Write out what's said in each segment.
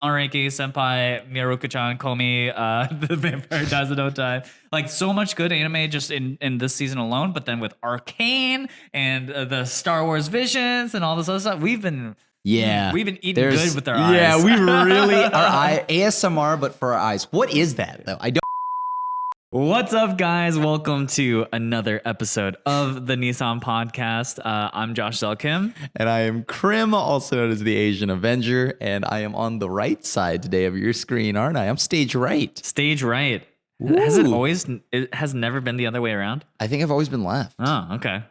Ranking, Senpai, Mieruko-Chan, Komi, The Vampire Dies in No Time. Like so much good anime just in this season alone. But then with Arcane and the Star Wars Visions and all this other stuff, we've been eating good with our eyes. Yeah, we really are ASMR, but for our eyes. What is that though? I don't. What's up, guys? Welcome to another episode of the Niisan podcast. I'm Josh Xell and Crim. And I am Crim, also known as the Asian Avenger, and I am on the right side today of your screen, aren't I? I'm stage right. Stage right. Ooh. It has never been the other way around? I think I've always been left. Oh, okay.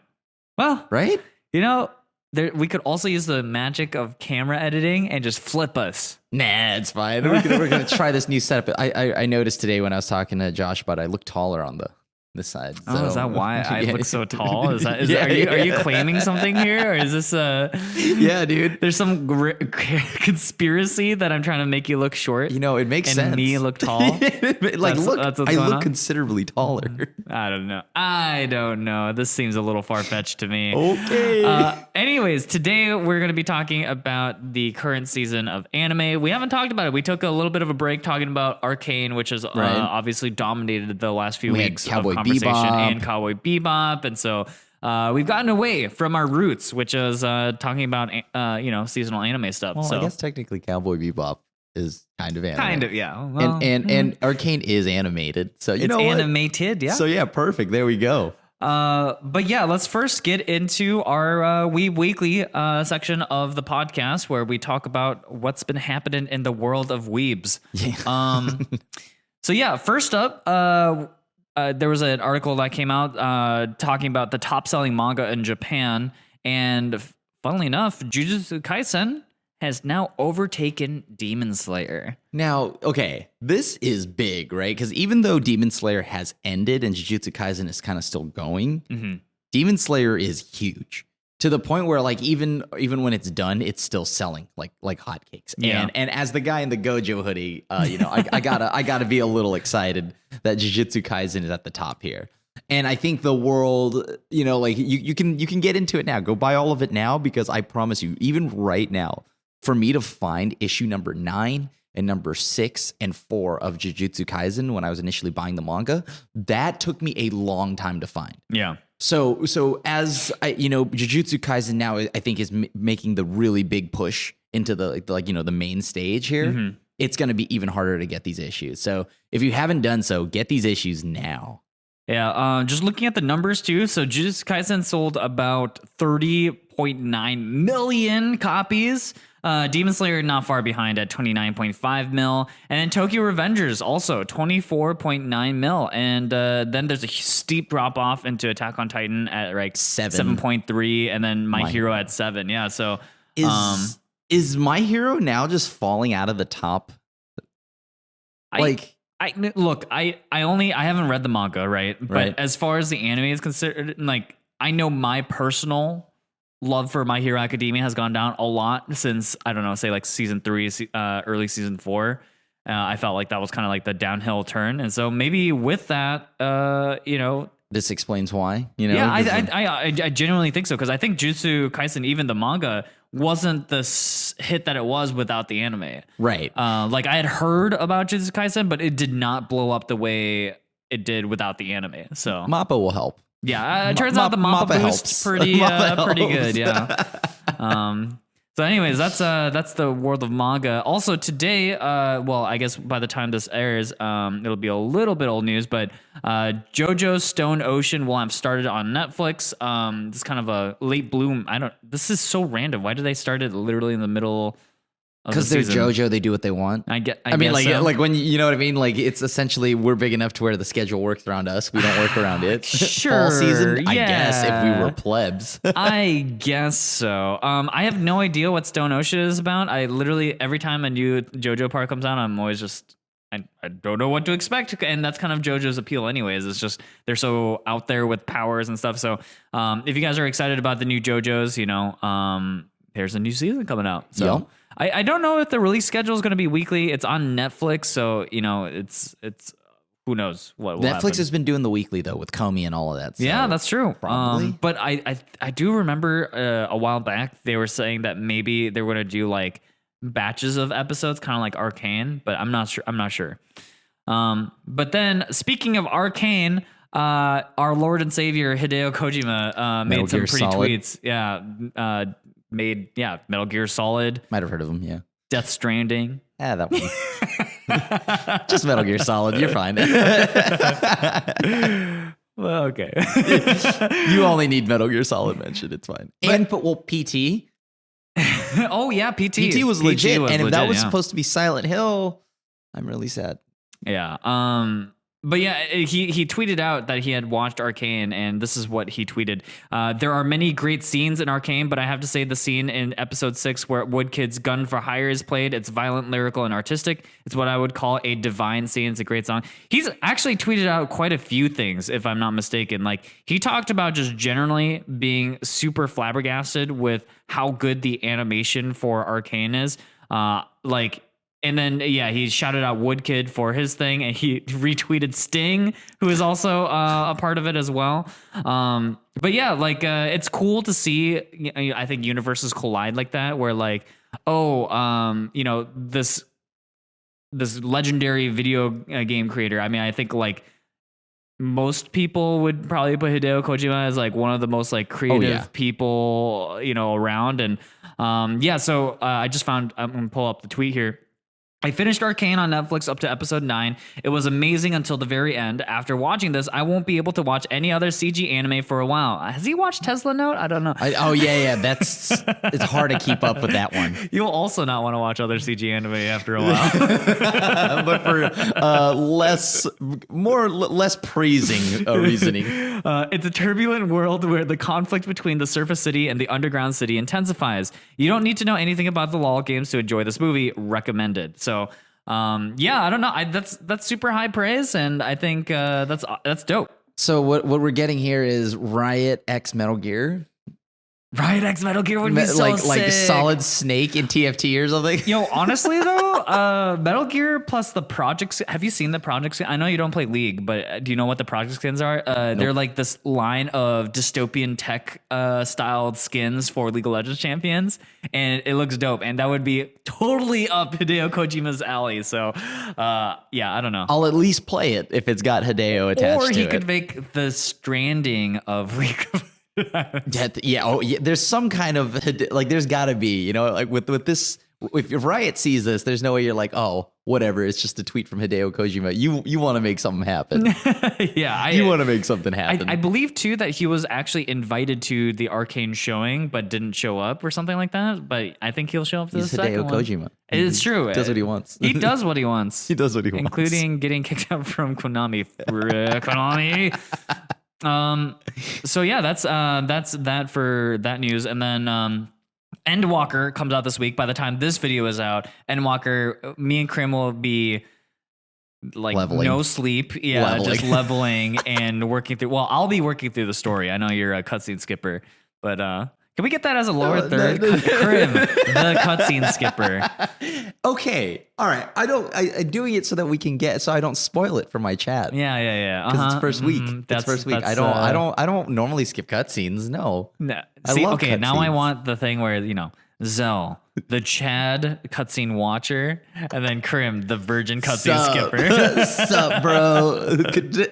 Well, right? You know, we could also use the magic of camera editing and just flip us. Nah, it's fine. We're gonna try this new setup. I noticed today when I was talking to Josh, but I look taller on this side. So. Oh, is that why I look so tall? Are you claiming something here, or is this Yeah, dude. There's some conspiracy that I'm trying to make you look short. You know, it makes and sense. Me look tall. That's I look considerably taller. I don't know. This seems a little far-fetched to me. Okay. Anyways, today we're going to be talking about the current season of anime. We haven't talked about it. We took a little bit of a break talking about Arcane, which has obviously dominated the last few weeks of conversation, and Cowboy Bebop. And so we've gotten away from our roots, which is talking about seasonal anime stuff. Well, so I guess technically Cowboy Bebop is kind of anime. Kind of, yeah. Well, and Arcane is animated, so it's animated, yeah. So yeah, perfect. There we go. But yeah, let's first get into our Weeb Weekly section of the podcast where we talk about what's been happening in the world of weebs. Yeah. So yeah, first up, there was an article that came out talking about the top-selling manga in Japan, and funnily enough, Jujutsu Kaisen has now overtaken Demon Slayer. Now, okay, this is big, right? Because even though Demon Slayer has ended and Jujutsu Kaisen is kind of still going, Demon Slayer is huge to the point where, like, even when it's done, it's still selling like hotcakes. Yeah. And as the guy in the Gojo hoodie, I gotta be a little excited that Jujutsu Kaisen is at the top here. And I think the world, like you can get into it now. Go buy all of it now, because I promise you, even right now, for me to find issue number 9 and number 6 and 4 of Jujutsu Kaisen when I was initially buying the manga, that took me a long time to find. Yeah. So as Jujutsu Kaisen now, I think is making the really big push into the main stage here. It's going to be even harder to get these issues. So if you haven't done so, get these issues now. Yeah, just looking at the numbers too. So Jujutsu Kaisen sold about 30.9 million copies. Demon Slayer not far behind at 29.5 mil, and then Tokyo Revengers also 24.9 mil, and then there's a steep drop off into Attack on Titan at like 7.3, and then My Hero at 7. Yeah, so is My Hero now just falling out of the top? I haven't read the manga, right? But as far as the anime is considered, like, I know my personal love for My Hero Academia has gone down a lot since, I don't know, say like season 3, early season 4. I felt like that was kind of like the downhill turn. And so maybe with that, this explains why, Yeah, I genuinely think so. Cause I think Jujutsu Kaisen, even the manga, wasn't the hit that it was without the anime. Right. Like I had heard about Jujutsu Kaisen, but it did not blow up the way it did without the anime. So Mappa will help. Yeah, it turns out the Mappa boost's pretty good. Yeah. So anyways, that's the world of manga. Also today, well, I guess by the time this airs, it'll be a little bit old news, but JoJo Stone Ocean will have started on Netflix. This is kind of a late bloom. This is so random. Why did they start it literally in the middle? Because they're JoJo, they do what they want. I mean, like so. Like when you know what I mean. Like it's essentially we're big enough to where the schedule works around us. We don't work around it. Sure, fall season. Yeah. I guess if we were plebs. I guess so. I have no idea what Stone Ocean is about. I literally every time a new JoJo part comes out, I'm always just I don't know what to expect, and that's kind of JoJo's appeal, anyways. It's just they're so out there with powers and stuff. So if you guys are excited about the new JoJos, there's a new season coming out. So. Yep. I don't know if the release schedule is going to be weekly. It's on Netflix, so it's who knows what will Netflix happen. has been doing the weekly though with Komi and all of that. So yeah, that's true. Probably. But I do remember a while back they were saying that maybe they were going to do like batches of episodes, kind of like Arcane, but I'm not sure. But then speaking of Arcane, our Lord and Savior Hideo Kojima made some pretty tweets. Yeah, Metal Gear Solid. Might have heard of him. Yeah. Death Stranding. Yeah, that one. Just Metal Gear Solid. You're fine. Well, okay. You only need Metal Gear Solid mentioned. It's fine. PT. Oh yeah, PT. PT was legit, and if that was supposed to be Silent Hill, I'm really sad. Yeah. But yeah, he tweeted out that he had watched Arcane, and this is what he tweeted. There are many great scenes in Arcane, but I have to say the scene in episode 6 where Woodkid's Gun for Hire is played, it's violent, lyrical, and artistic. It's what I would call a divine scene. It's a great song. He's actually tweeted out quite a few things, if I'm not mistaken. Like, he talked about just generally being super flabbergasted with how good the animation for Arcane is. And then, he shouted out Woodkid for his thing, and he retweeted Sting, who is also a part of it as well. But yeah, it's cool to see, I think, universes collide like that, where this legendary video game creator. I mean, I think most people would probably put Hideo Kojima as one of the most creative people, around. And so I just found, I'm going to pull up the tweet here. I finished Arcane on Netflix up to episode 9. It was amazing until the very end. After watching this, I won't be able to watch any other CG anime for a while. Has he watched Tesla Note? I don't know. That's it's hard to keep up with that one. You'll also not want to watch other CG anime after a while. But for less praising reasoning. It's a turbulent world where the conflict between the surface city and the underground city intensifies. You don't need to know anything about the LoL games to enjoy this movie. Recommended. So, I don't know. That's super high praise, and I think that's dope. So what we're getting here is Riot X Metal Gear. Riot X Metal Gear would be so sick. Like Solid Snake in TFT or something. Yo, honestly though, Metal Gear plus the project. Have you seen the project? I know you don't play League, but do you know what the project skins are? Nope. They're like this line of dystopian tech styled skins for League of Legends champions, and it looks dope. And that would be totally up Hideo Kojima's alley. So, I don't know. I'll at least play it if it's got Hideo attached to it. Or he could make the Stranding of League of There's some kind of there's got to be, with this. If Riot sees this, there's no way you're like, oh, whatever. It's just a tweet from Hideo Kojima. You want to make something happen. You want to make something happen. I believe too that he was actually invited to the Arcane showing, but didn't show up or something like that. But I think he'll show up to the second one. Hideo Kojima. It's true. He does what he wants. He does what he wants. He does what he wants, including getting kicked out from Konami. Konami. So yeah, that's that for that news. And then Endwalkker comes out this week. By the time this video is out, Endwalkker, me and Crim will be leveling. No sleep, just leveling and working through. Well, I'll be working through the story. I know you're a cutscene skipper, but can we get that as a lower third? Crim, the cutscene skipper. Okay, all right. I'm doing it so that we can so I don't spoil it for my chat. Yeah. Because it's first week. It's first week. I don't normally skip cutscenes. No. See, okay. Now I want the thing where Xell, the Chad cutscene watcher, and then Crim, the virgin cutscene skipper. Sup, bro?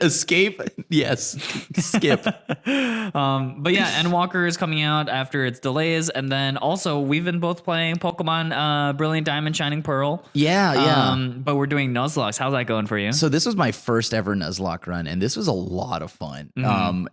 Escape? Yes. Skip. But yeah, Endwalkker is coming out after its delays, and then also we've been both playing Pokemon Brilliant Diamond, Shining Pearl. Yeah. But we're doing Nuzlocke. How's that going for you? So this was my first ever Nuzlocke run, and this was a lot of fun.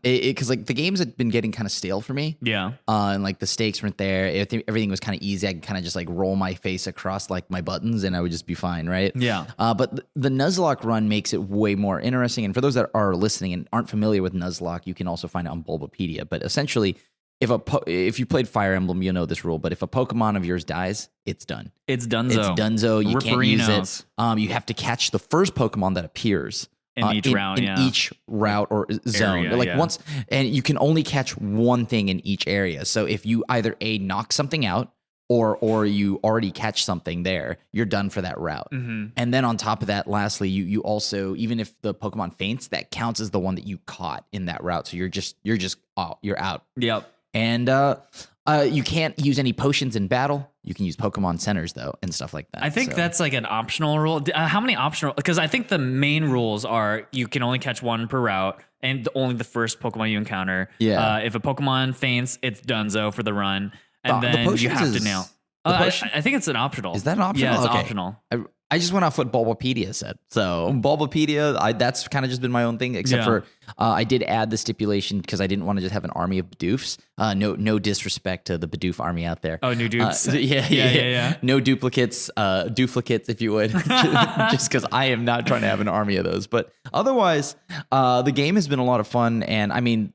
Because the games had been getting kind of stale for me. Yeah. And the stakes weren't there. Everything was kind of easy. I could kind of just roll my face across my buttons and I would just be fine, right? Yeah. But the Nuzlocke run makes it way more interesting. And for those that are listening and aren't familiar with Nuzlocke, you can also find it on Bulbapedia. But essentially, if you played Fire Emblem, you'll know this rule. But if a Pokemon of yours dies, it's done. It's donezo. It's donezo. You can't use it. You have to catch the first Pokemon that appears. In each round, in each route or zone. Area, once, and you can only catch one thing in each area. So if you either knock something out, or you already catch something there, you're done for that route. Mm-hmm. And then on top of that, lastly, you also, even if the Pokemon faints, that counts as the one that you caught in that route. So you're out. Yep. And you can't use any potions in battle. You can use Pokemon centers though and stuff like that. I think that's like an optional rule. How many optional? Because I think the main rules are you can only catch one per route and only the first Pokemon you encounter. Yeah. If a Pokemon faints, it's donezo for the run. And The then you potions have to is- nail. the I potion- think it's an optional. Is that an optional? Yeah, it's Okay. optional. I just went off what Bulbapedia said. So Bulbapedia, that's kind of just been my own thing, except Yeah. for I did add the stipulation because I didn't want to just have an army of Bidoofs. No disrespect to the Bidoof army out there. Oh, new dupes. Yeah. No duplicates, duplicates, if you would, just because I am not trying to have an army of those. But otherwise, the game has been a lot of fun, and I mean,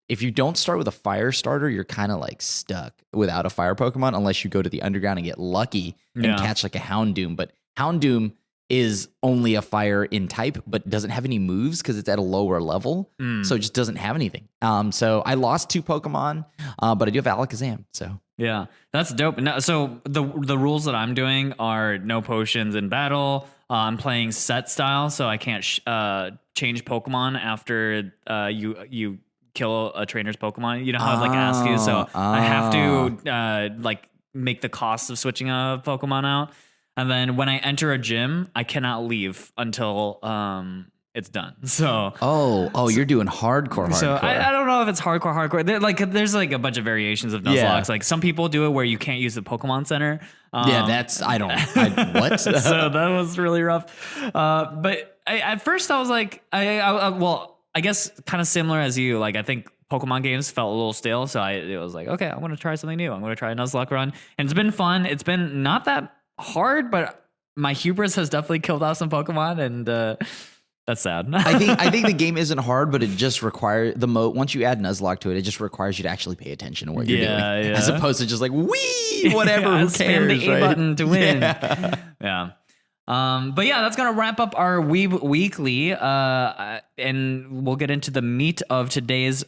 if you don't start with a fire starter, you're kind of like stuck without a fire Pokemon unless you go to the underground and get lucky and catch like a Houndoom. But Houndoom is only a fire in type, but doesn't have any moves because it's at a lower level. So it just doesn't have anything. So I lost 2 Pokemon, but I do have Alakazam. So Yeah, that's dope. No, so the rules that I'm doing are no potions in battle. I'm playing set style, so I can't change Pokemon after you kill a trainer's Pokemon. You know how I'd like ask you, so I have to like make the cost of switching a Pokemon out, and then when I enter a gym, I cannot leave until it's done. So you're doing hardcore. so I don't know if it's hardcore. There's like a bunch of variations of Nuzlocke. Like some people do it where you can't use the Pokemon Center. What? So that was really rough. But at first I was like, I guess kind of similar as you. Like I think Pokemon games felt a little stale, so it was like, okay, I'm going to try something new. I'm going to try a Nuzlocke run, and it's been fun. It's been not that hard, but my hubris has definitely killed off some Pokemon, and that's sad. I think the game isn't hard, but it just requires once you add Nuzlocke to it, it just requires you to actually pay attention to what you're doing, as opposed to just like whatever. Who cares? Spam the A right? button to win. Yeah. But yeah, that's gonna wrap up our Weeb Weekly, and we'll get into the meat of today's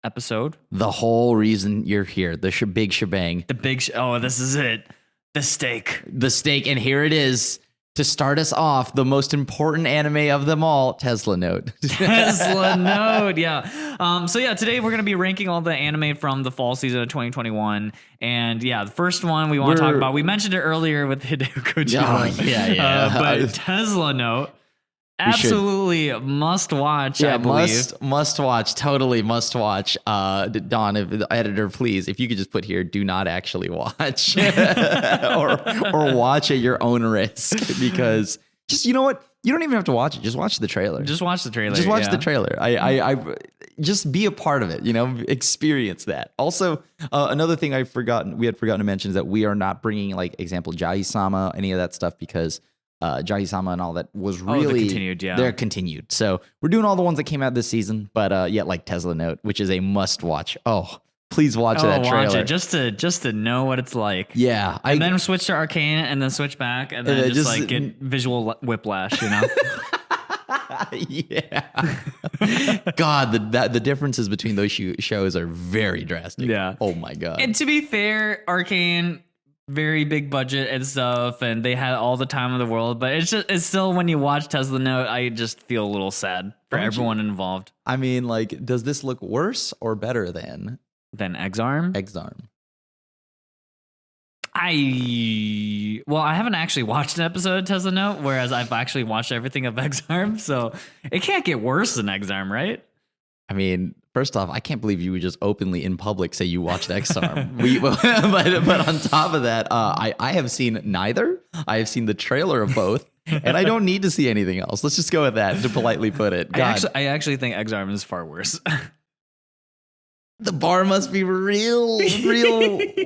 episode. The whole reason you're here, the big shebang, this is it, the steak, and here it is. To start us off, the most important anime of them all, Tesla Note. Tesla Note, yeah. So yeah, today we're gonna be ranking all the anime from the fall season of 2021, and yeah, the first one we want to talk about. We mentioned it earlier with Hideo Kojima. But Tesla Note, absolutely must watch. Yeah, I believe. must watch. Totally must watch. Don, if the editor, please, if you could just put here, do not actually watch, or watch at your own risk, because just, you know what, you don't even have to watch it. Just watch the trailer. Just watch the trailer. I just be a part of it. Experience that. Also, another thing we had forgotten to mention is that we are not bringing, like, example, Jai-sama, any of that stuff, because Jai-sama and all that was really they're continued. So we're doing all the ones that came out this season, but like Tesla Note, which is a must watch. Oh, please watch that trailer. Watch it just to know what it's like. Yeah, and then switch to Arcane, and then switch back, and then just like get visual whiplash. Yeah. God, the differences between those shows are very drastic. Yeah. Oh my God. And to be fair, Arcane, very big budget and stuff, and they had all the time in the world, but it's still, when you watch Tesla Note, I just feel a little sad for everyone involved. I mean, like, does this look worse or better than Exarm? I haven't actually watched an episode of Tesla Note, whereas I've actually watched everything of Exarm, so it can't get worse than Exarm, right? I mean, first off, I can't believe you would just openly in public say you watched Exarm. But on top of that, I have seen neither. I have seen the trailer of both, and I don't need to see anything else. Let's just go with that, to politely put it. I actually think Exarm is far worse. The bar must be real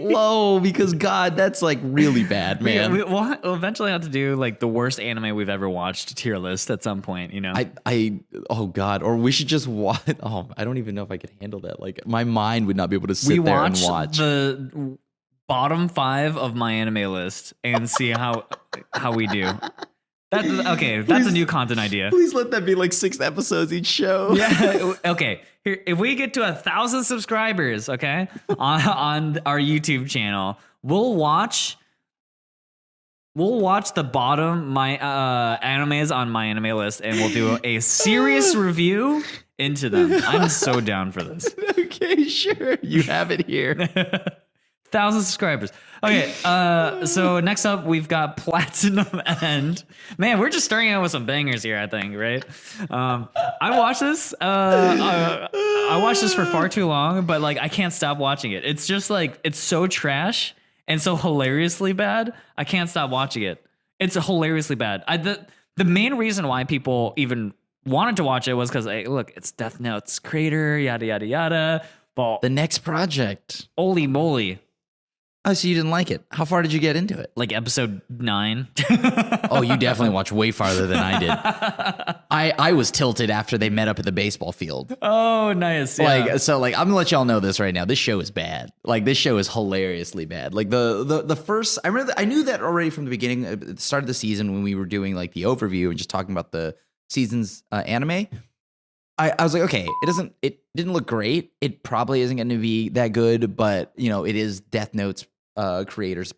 low, because God, that's like really bad, man. We'll eventually have to do like the worst anime we've ever watched tier list at some point, oh God, or we should just watch. Oh, I don't even know if I could handle that. Like, my mind would not be able to sit there and watch the bottom 5 of my anime list and see how we do. That's a new content idea. Please let that be like 6 episodes each show. Yeah. Okay. Here, if we get to 1,000 subscribers, on our YouTube channel, we'll watch the bottom animes on my anime list, and we'll do a serious review into them. I'm so down for this. Okay, sure. You have it here. 1,000 subscribers. Okay, so next up we've got Platinum End. Man, we're just starting out with some bangers here, I think, right? I watched this. I watched this for far too long, but like I can't stop watching it. It's just like it's so trash and so hilariously bad. I can't stop watching it. It's hilariously bad. The main reason why people even wanted to watch it was because, hey, look, it's Death Note's creator, yada yada yada. But The next project. holy moly. Oh, so you didn't like it? How far did you get into it? Like episode 9. Oh, you definitely watched way farther than I did. I was tilted after they met up at the baseball field. Oh, nice. Yeah. Like, so like I'm gonna let y'all know this right now. This show is bad. Like this show is hilariously bad. Like the first, I knew that already from the beginning, at the start of the season when we were doing like the overview and just talking about the season's anime. I was like, okay, it didn't look great. It probably isn't going to be that good, but you know, it is Death Note's creator's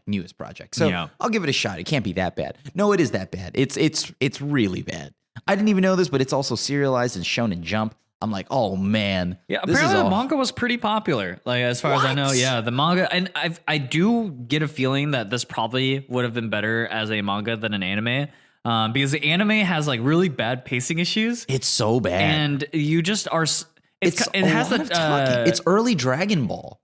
newest project. So Yeah. I'll give it a shot. It can't be that bad. No, it is that bad. It's really bad. I didn't even know this, but it's also serialized and shown in Jump. I'm like, oh man. Yeah, this is apparently the all- manga was pretty popular. Like as far as I know, What? yeah, the manga, and I do get a feeling that this probably would have been better as a manga than an anime, because the anime has like really bad pacing issues, It's so bad. and you just are. It a has lot the of talking. It's early Dragon Ball.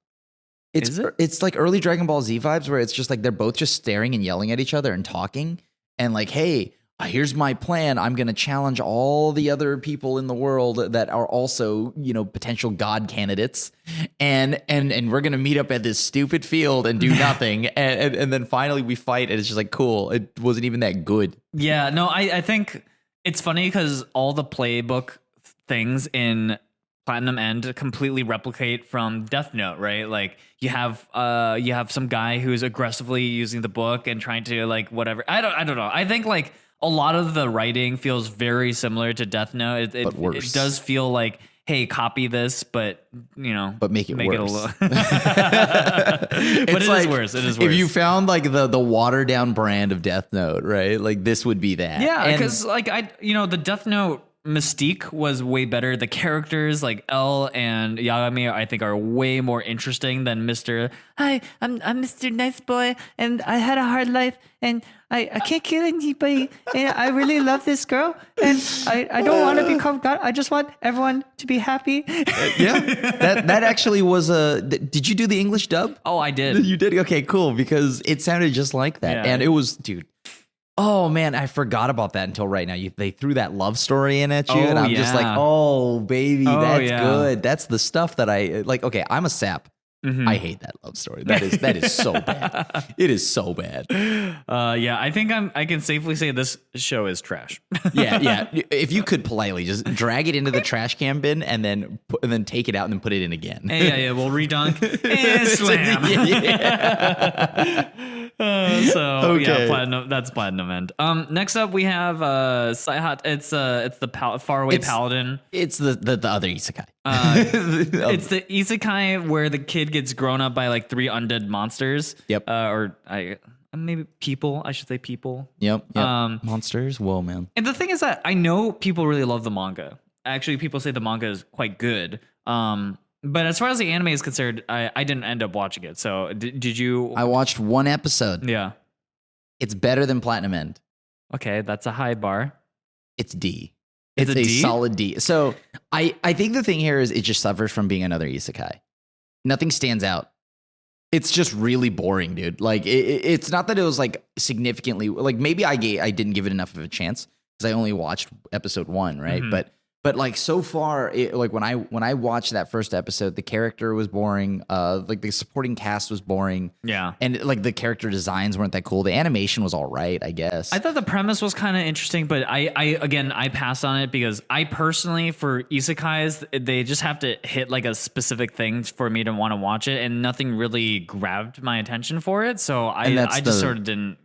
Is it? It's like early Dragon Ball Z vibes where it's just like they're both just staring and yelling at each other and talking and like, hey, here's my plan. I'm going to challenge all the other people in the world that are also, you know, potential god candidates. And we're going to meet up at this stupid field and do nothing. and then finally we fight and it's just like, cool. It wasn't even that good. Yeah, no, I think it's funny because all the playbook things in Platinum End completely replicate from Death Note, right? Like you have some guy who's aggressively using the book and trying to like whatever. I don't know. I think like a lot of the writing feels very similar to Death Note. But worse. It does feel like, hey, copy this, but you know, But make it it a worse. little. But it is worse. It is worse. If you found like the watered down brand of Death Note, right? Like this would be that. Yeah, And- because like the Death Note mystique was way better. The characters like L and Yagami, I think, are way more interesting than Mr. Hi, I'm Mr. Nice Boy, and I had a hard life, and I can't kill anybody, and I really love this girl, and I don't want to become God. I just want everyone to be happy. yeah, that actually was a. Did you do the English dub? Oh, I did. You did? Okay, cool. Because it sounded just like that, Yeah. and it was, dude. Oh man, I forgot about that until right now. They threw that love story in at you, and Oh, I'm just like, yeah. oh baby, Oh, that's yeah. good. That's the stuff that I like. Okay, I'm a sap. Mhm. I hate that love story. That is so bad. It is so bad. Yeah, I think I can safely say this show is trash. Yeah. If you could politely just drag it into the trash can bin and then take it out and then put it in again. Yeah, we'll redunk and slam. So Okay. yeah, Platinum. That's Platinum End. Next up we have Saihat. It's the Faraway Paladin. It's the other isekai. It's the isekai where the kid gets grown up by like 3 undead monsters. Yep. Maybe people. I should say people. Yep. Monsters. Whoa, man. And the thing is that I know people really love the manga. Actually, people say the manga is quite good. But as far as the anime is concerned, I didn't end up watching it. So did you? I watched one episode. Yeah. It's better than Platinum End. Okay, that's a high bar. It's D. It's It's a a D? solid D. So I think the thing here is it just suffers from being another isekai. Nothing stands out. It's just really boring, dude. Like it's not that it was like significantly like maybe I didn't give it enough of a chance because I only watched episode 1, right? Mhm. But like so far, like when I watched that first episode, the character was boring. Like the supporting cast was boring. Yeah. And like the character designs weren't that cool. The animation was all right, I guess. I thought the premise was kind of interesting, but I passed on it because I personally, for isekais, they just have to hit like a specific thing for me to want to watch it, and nothing really grabbed my attention for it. So I just sort of didn't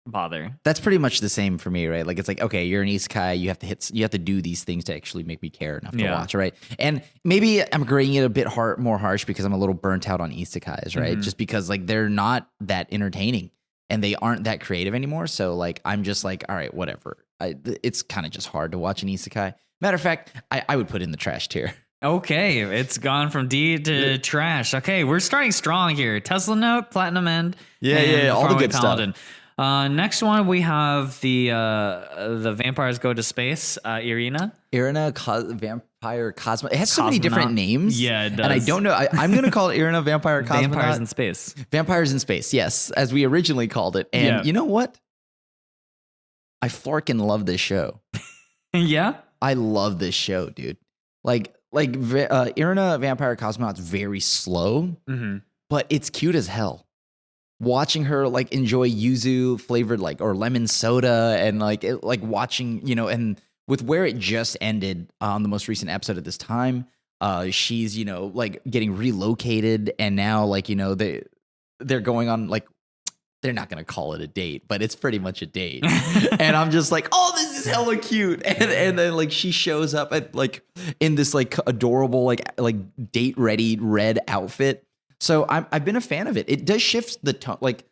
bother. That's pretty much the same for me, right? Like it's like, okay, you're an isekai, you have to do these things to actually make me care enough to Yeah. watch, right? And maybe I'm grading it a bit more harsh because I'm a little burnt out on isekais, right? Mhm. Just because like they're not that entertaining and they aren't that creative anymore. So like I'm just like, all right, whatever. It's kind of just hard to watch an isekai. Matter of fact, I would put it in the trash tier. Okay, it's gone from D to trash. Okay, we're starting strong here. Tesla Note, Platinum End, and all the Faraway good stuff. Paladin. Next one we have the vampires go to space. Irina. Irina, Vampire Cosmo. It has so many different Cosmonaut. names. Yeah, it And I does. don't know. I'm going to call it Irina Vampire Cosmonaut. Vampires in space. Vampires in Space, yes, as we originally called it. And Yeah. you know what? I forkin' love this show. Yeah. I love this show, dude. Irina Vampire Cosmonaut's very slow, Mm-hmm. but it's cute as hell. Watching her like enjoy yuzu flavored like or lemon soda and watching, and with where it just ended on the most recent episode at this time, she's, like getting relocated and now they're going on like they're not going to call it a date, but it's pretty much a date. And I'm just like, oh, this is hella cute. And then like she shows up at like in this like adorable, like date ready red outfit. So I've been a fan of it. It does shift the tone, like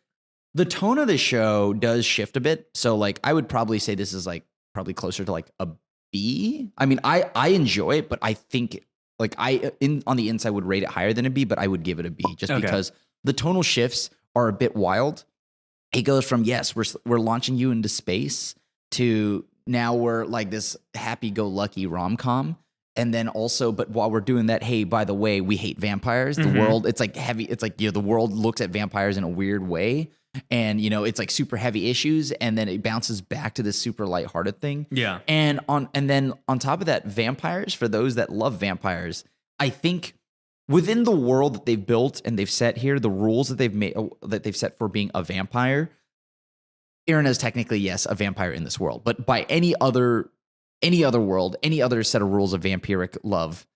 the tone of the show does shift a bit. So like, I would probably say this is like probably closer to like a B. I mean, I enjoy it, but I think like on the inside would rate it higher than a B, but I would give it a B just because the tonal shifts are a bit wild. It goes from, yes, we're launching you into space to now we're like this happy-go-lucky rom-com. And then also, but while we're doing that, hey, by the way, we hate vampires. The world, it's like heavy. It's like, the world looks at vampires in a weird way. And, it's like super heavy issues. And then it bounces back to this super lighthearted thing. Yeah. And then on top of that, vampires, for those that love vampires, I think within the world that they've built and they've set here, the rules that they've made, that they've set for being a vampire, Irina is technically, yes, a vampire in this world. But by any other world, any other set of rules of vampiric love,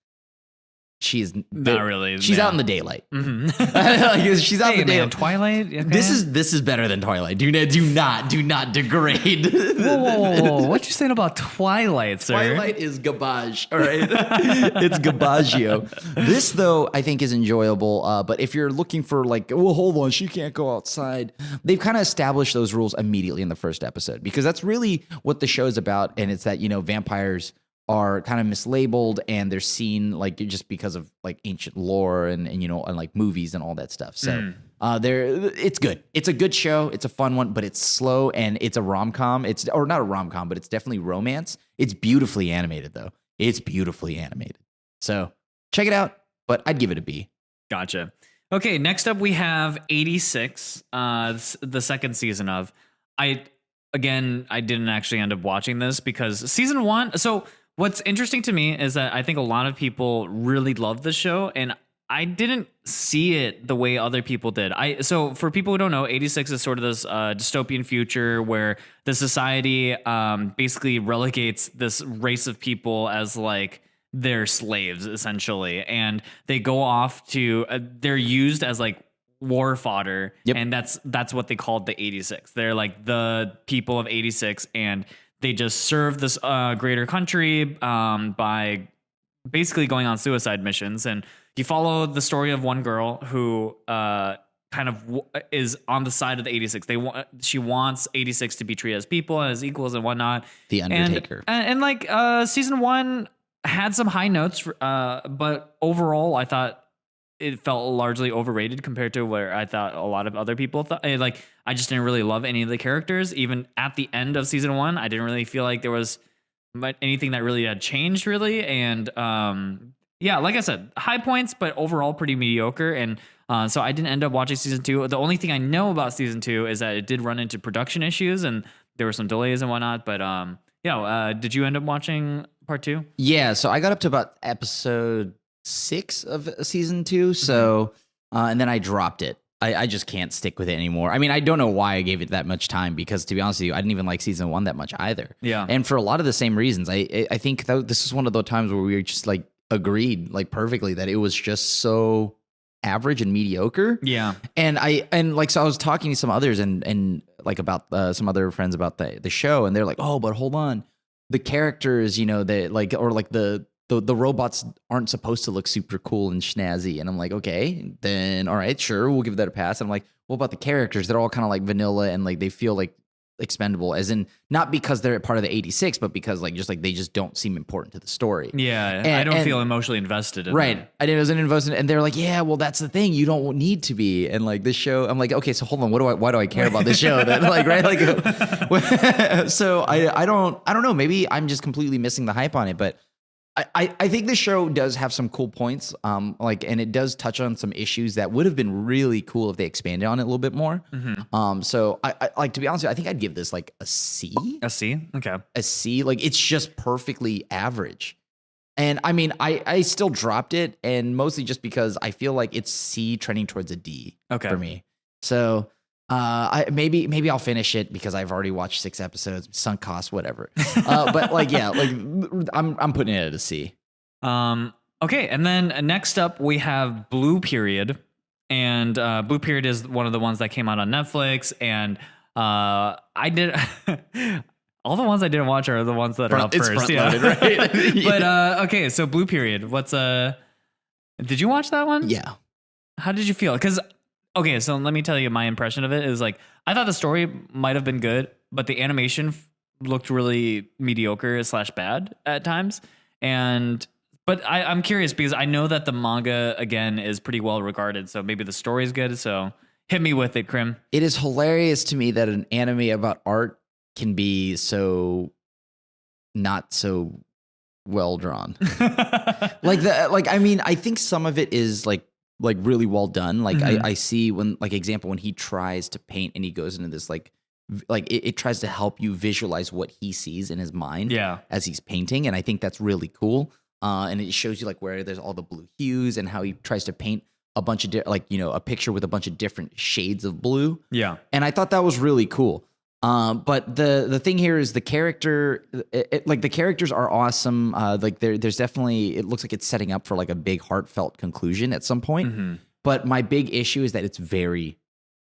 she's Not really. She's yeah. out in the daylight. Mm-hmm. Like, she's out in the man, daylight. Twilight. Okay. This is better than Twilight. Do not degrade. Whoa. What you saying about Twilight, sir? Twilight is garbage. All right, it's garbaggio. This though, I think is enjoyable. But if you're looking for like, well, hold on, she can't go outside. They've kind of established those rules immediately in the first episode because that's really what the show's about, and it's that vampires are kind of mislabeled and they're seen like just because of like ancient lore and like movies and all that stuff. So it's good. It's a good show. It's a fun one, but it's slow and it's a rom-com. Or not a rom-com, but it's definitely romance. It's beautifully animated though. It's beautifully animated. So check it out, but I'd give it a B. Gotcha. Okay, next up we have 86, the second season of. I didn't actually end up watching this because season 1. So what's interesting to me is that I think a lot of people really love the show, and I didn't see it the way other people did. So for people who don't know, 86 is sort of this dystopian future where the society basically relegates this race of people as like their slaves essentially, and they go off to they're used as like war fodder. Yep. And that's what they called the 86. They're like the people of 86, and they just serve this greater country by basically going on suicide missions. And you follow the story of one girl who kind of is on the side of the 86. She wants 86 to be treated as people, as equals and whatnot. The Undertaker. And like season 1 had some high notes, but overall I thought it felt largely overrated compared to where I thought a lot of other people thought. Like, I just didn't really love any of the characters. Even at the end of season 1, I didn't really feel like there was anything that really had changed, really. And yeah, like I said, high points, but overall pretty mediocre. And so I didn't end up watching season 2. The only thing I know about season 2 is that it did run into production issues and there were some delays and whatnot. But did you end up watching part 2? Yeah, so I got up to about episode 6 of season 2. So, and then I dropped it. I just can't stick with it anymore. I mean, I don't know why I gave it that much time because, to be honest with you, I didn't even like season 1 that much either. Yeah. And for a lot of the same reasons, I think this is one of those times where we were just like agreed like perfectly that it was just so average and mediocre. Yeah. And so I was talking to some others and like about some other friends about the show, and they're like, oh, but hold on, the characters, the robots aren't supposed to look super cool and snazzy. And I'm like, okay, then all right, sure, we'll give that a pass. And I'm like, what about the characters? They're all kind of like vanilla and like they feel like expendable, as in not because they're part of the 86, but because like they just don't seem important to the story. Yeah, I don't feel emotionally invested in right. them. I didn't wasn't invested, and they're like, yeah, well, that's the thing, you don't need to be. And like this show, I'm like, okay, so hold on, why do I care about this show? Then like, right, like, so I don't know. Maybe I'm just completely missing the hype on it, but I think the show does have some cool points, and it does touch on some issues that would have been really cool if they expanded on it a little bit more. So I like, to be honest with you, I think I'd give this like a C. A C? Okay. A C. Like, it's just perfectly average. And I mean, I still dropped it, and mostly just because I feel like it's C trending towards a D for me. So maybe I'll finish it because I've already watched 6 episodes, sunk cost, whatever. But like, yeah, like I'm putting it at a C. Okay, and then next up we have Blue Period, and Blue Period is one of the ones that came out on Netflix, and I did. All the ones I didn't watch are the ones that are up first. Front-loaded, right? But okay, so Blue Period. Did you watch that one? Yeah. How did you feel? Because okay, so let me tell you my impression of it is like, I thought the story might have been good, but the animation looked really mediocre / bad at times. But I'm curious because I know that the manga, again, is pretty well regarded. So maybe the story is good. So hit me with it, Crim. It is hilarious to me that an anime about art can be so not so well drawn. I mean, I think some of it is like really well done. Like I see when, like, example, when he tries to paint and he goes into this like it tries to help you visualize what he sees in his mind as he's painting. And I think that's really cool. And it shows you like where there's all the blue hues and how he tries to paint a bunch of a picture with a bunch of different shades of blue. Yeah. And I thought that was really cool. But the thing here is the character, like the characters are awesome. There's definitely, it looks like it's setting up for like a big heartfelt conclusion at some point. But my big issue is that it's very,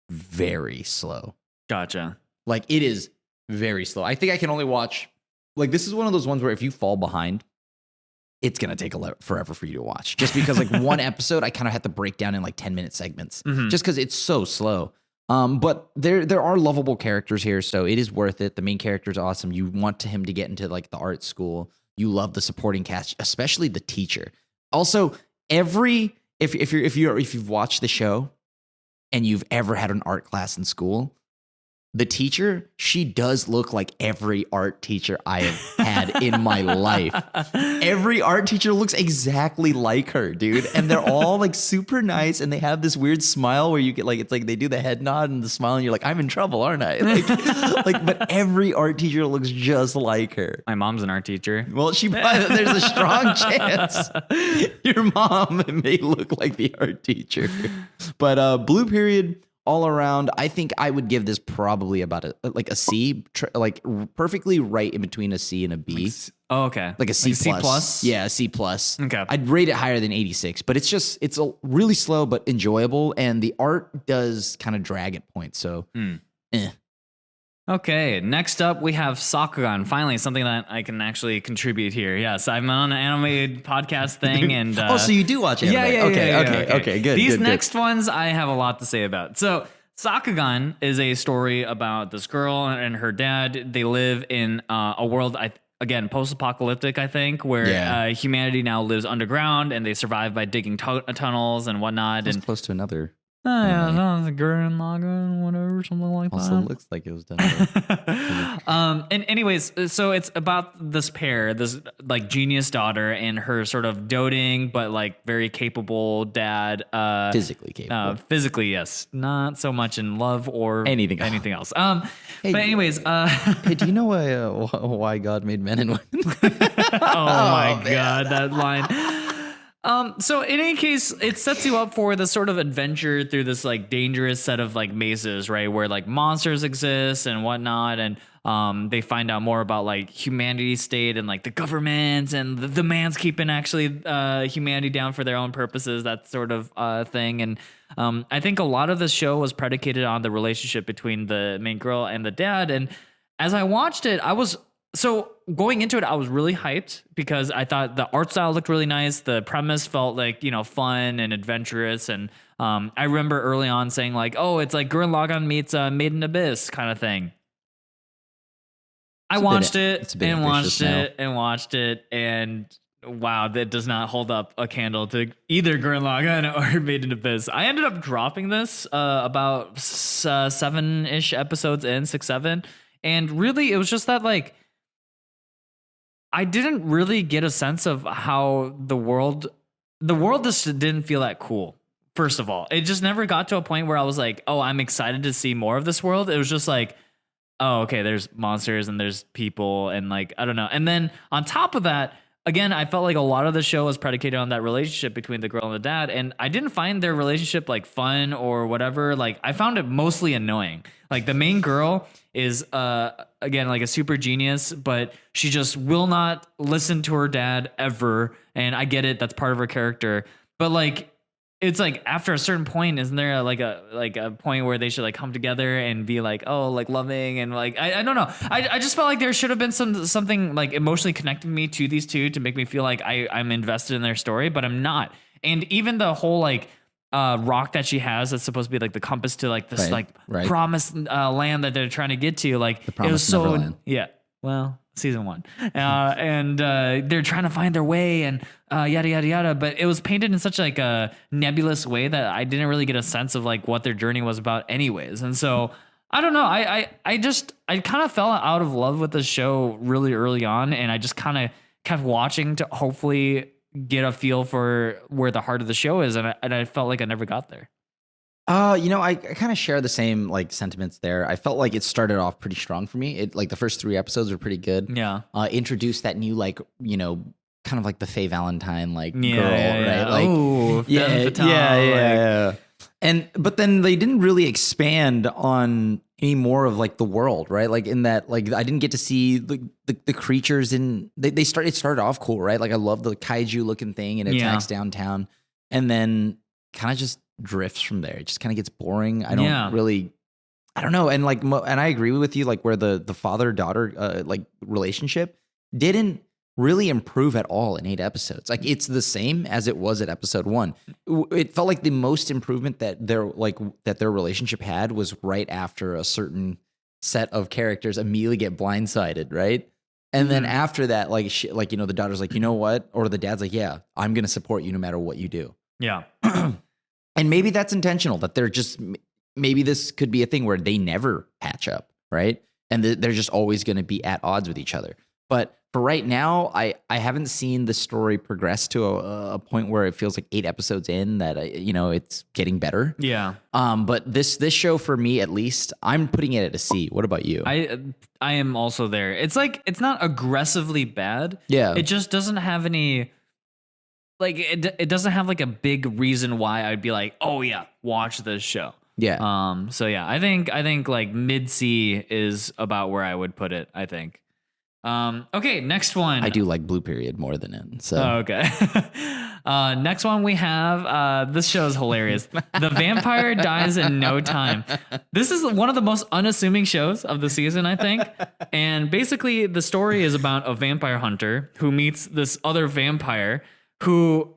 very slow. Gotcha. Like, it is very slow. I think I can only watch, like, this is one of those ones where if you fall behind, it's going to take forever for you to watch. Just because like one episode, I kind of have to break down in like 10-minute segments just because it's so slow. But there are lovable characters here, so it is worth it. The main character is awesome. You want him to get into like the art school. You love the supporting cast, especially the teacher. Also, if you've watched the show and you've ever had an art class in school, the teacher, she does look like every art teacher I have had in my life. Every art teacher looks exactly like her, dude. And they're all like super nice, and they have this weird smile where you get like, it's like they do the head nod and the smile, and you're like, I'm in trouble, aren't I? But every art teacher looks just like her. My mom's an art teacher. Well, there's a strong chance your mom may look like the art teacher. But Blue Period, all around, I think I would give this probably about a C, like perfectly right in between a C and a B. Okay. Like a C+. C plus? Yeah, a C plus. Okay. I'd rate it higher than 86, but it's a really slow but enjoyable, and the art does kind of drag at points. So, Okay, next up we have Sakugan. Finally, something that I can actually contribute here. Yes, I'm on an anime podcast thing, and so you do watch anime? Yeah. Okay, good. These next ones I have a lot to say about. So Sakugan is a story about this girl and her dad. They live in a world, again, post-apocalyptic, I think, where humanity now lives underground, and they survive by digging tunnels and whatnot. That's close to another. The Gurren Lagann, whatever, something like that. Also looks like it was done. And anyways, so it's about this pair, this like genius daughter and her sort of doting but like very capable dad. Physically capable. Physically, yes. Not so much in love or anything else. Hey, but anyways, hey, do you know why God made men and women? Oh my God, that line. So in any case, it sets you up for this sort of adventure through this like dangerous set of like mazes, right? Where like monsters exist and whatnot. And they find out more about like humanity's state and like the government and the man's keeping actually humanity down for their own purposes, that sort of thing. And I think a lot of the show was predicated on the relationship between the main girl and the dad. And as I watched it, so going into it, I was really hyped because I thought the art style looked really nice. The premise felt like, fun and adventurous. And I remember early on saying like, oh, it's like Gurren Lagann meets Made in Abyss kind of thing. I watched It's a bit and ambitious watched it and watched it, and wow, that does not hold up a candle to either Gurren Lagann or Made in Abyss. I ended up dropping this about 7-ish episodes in, 6, 7, and really it was just that like I didn't really get a sense of how the world just didn't feel that cool. First of all, it just never got to a point where I was like, oh, I'm excited to see more of this world. It was just like, oh, okay, there's monsters and there's people and like, I don't know. And then on top of that, again, I felt like a lot of the show was predicated on that relationship between the girl and the dad. And I didn't find their relationship like fun or whatever. Like I found it mostly annoying. Like the main girl is, again, like a super genius, but she just will not listen to her dad ever. And I get it. That's part of her character. But like, it's like after a certain point, isn't there like a point where they should like come together and be like, oh, like loving and like I don't know. I just felt like there should have been something like emotionally connecting me to these two to make me feel like I'm invested in their story, but I'm not. And even the whole like rock that she has that's supposed to be like the compass to like this promised land that they're trying to get to, like it was so Neverland. Yeah. Well, season 1, and they're trying to find their way and yada yada yada. But it was painted in such like a nebulous way that I didn't really get a sense of like what their journey was about, anyways. And so I don't know. I kind of fell out of love with the show really early on, and I just kind of kept watching to hopefully get a feel for where the heart of the show is, and I felt like I never got there. I kind of share the same like sentiments there. I felt like it started off pretty strong for me. It like the first 3 episodes were pretty good. Yeah. Introduced that new like, kind of like the Faye Valentine like girl, yeah. right? Like, oh, yeah. But then they didn't really expand on any more of like the world, right? Like in that, like I didn't get to see the creatures in. It started off cool, right? Like I love the kaiju looking thing and it attacks downtown, and then kind of just drifts from there. It just kind of gets boring. I don't know. And like, and I agree with you, like where the father-daughter like relationship didn't really improve at all in 8 episodes. Like it's the same as it was at episode 1. It felt like the most improvement that their relationship had was right after a certain set of characters immediately get blindsided, right? And then after that, like the daughter's like, you know what? Or the dad's like, yeah, I'm going to support you no matter what you do. Yeah. And maybe that's intentional, that they're just, maybe this could be a thing where they never patch up, right? And they're just always going to be at odds with each other. But for right now, I haven't seen the story progress to a point where it feels like 8 episodes in that, it's getting better. Yeah. But this show, for me at least, I'm putting it at a C. What about you? I am also there. It's like, it's not aggressively bad. Yeah. It just doesn't have any... Like it doesn't have like a big reason why I'd be like, oh yeah, watch this show. Yeah. So yeah, I think like mid C is about where I would put it, I think. Okay, next one. I do like Blue Period more than it. So okay. Next one we have, this show is hilarious. The vampire dies in no time. This is one of the most unassuming shows of the season, I think. And basically the story is about a vampire hunter who meets this other vampire who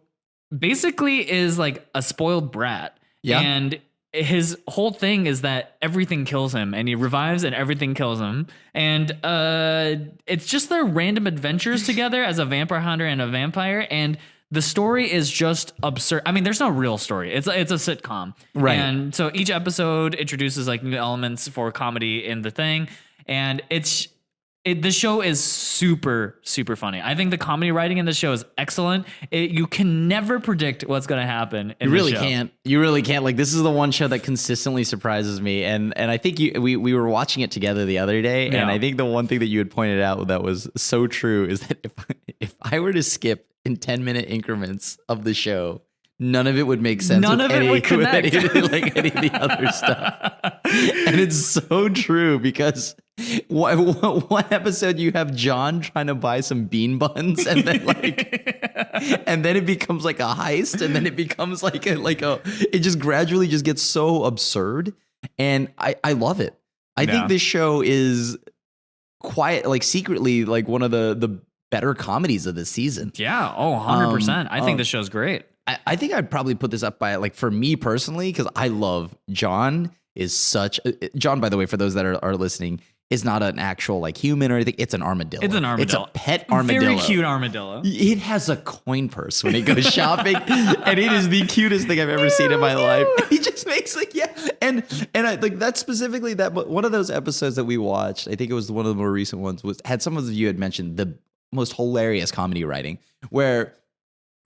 basically is like a spoiled brat. Yeah. And his whole thing is that everything kills him, and he revives and everything kills him. And it's just their random adventures together as a vampire hunter and a vampire. And the story is just absurd. I mean, there's no real story. It's a sitcom. Right. And so each episode introduces like new elements for comedy in the thing. And the show is super, super funny. I think the comedy writing in the show is excellent. You can never predict what's going to happen. You really can't. You really can't. Like, this is the one show that consistently surprises me. And I think we were watching it together the other day. Yeah. And I think the one thing that you had pointed out that was so true is that if I were to skip in 10-minute increments of the show, none of it would make sense. None of it would connect. Like any of the other stuff. And it's so true because one episode you have John trying to buy some bean buns, and then and then it becomes like a heist, and then it becomes like it just gradually just gets so absurd, and I love it. I think this show is secretly like one of the better comedies of this season. Yeah. Oh, 100%. I think this show's great. I think I'd probably put this up by, like, for me personally, because I love John, by the way, for those that are listening, is not an actual like human or anything. It's an armadillo. It's an armadillo. It's a pet armadillo. Very cute armadillo. It has a coin purse when it goes shopping, and it is the cutest thing I've ever seen in my life. He just makes like and I like that specifically. That one of those episodes that we watched, I think it was one of the more recent ones, had some of you had mentioned the most hilarious comedy writing where.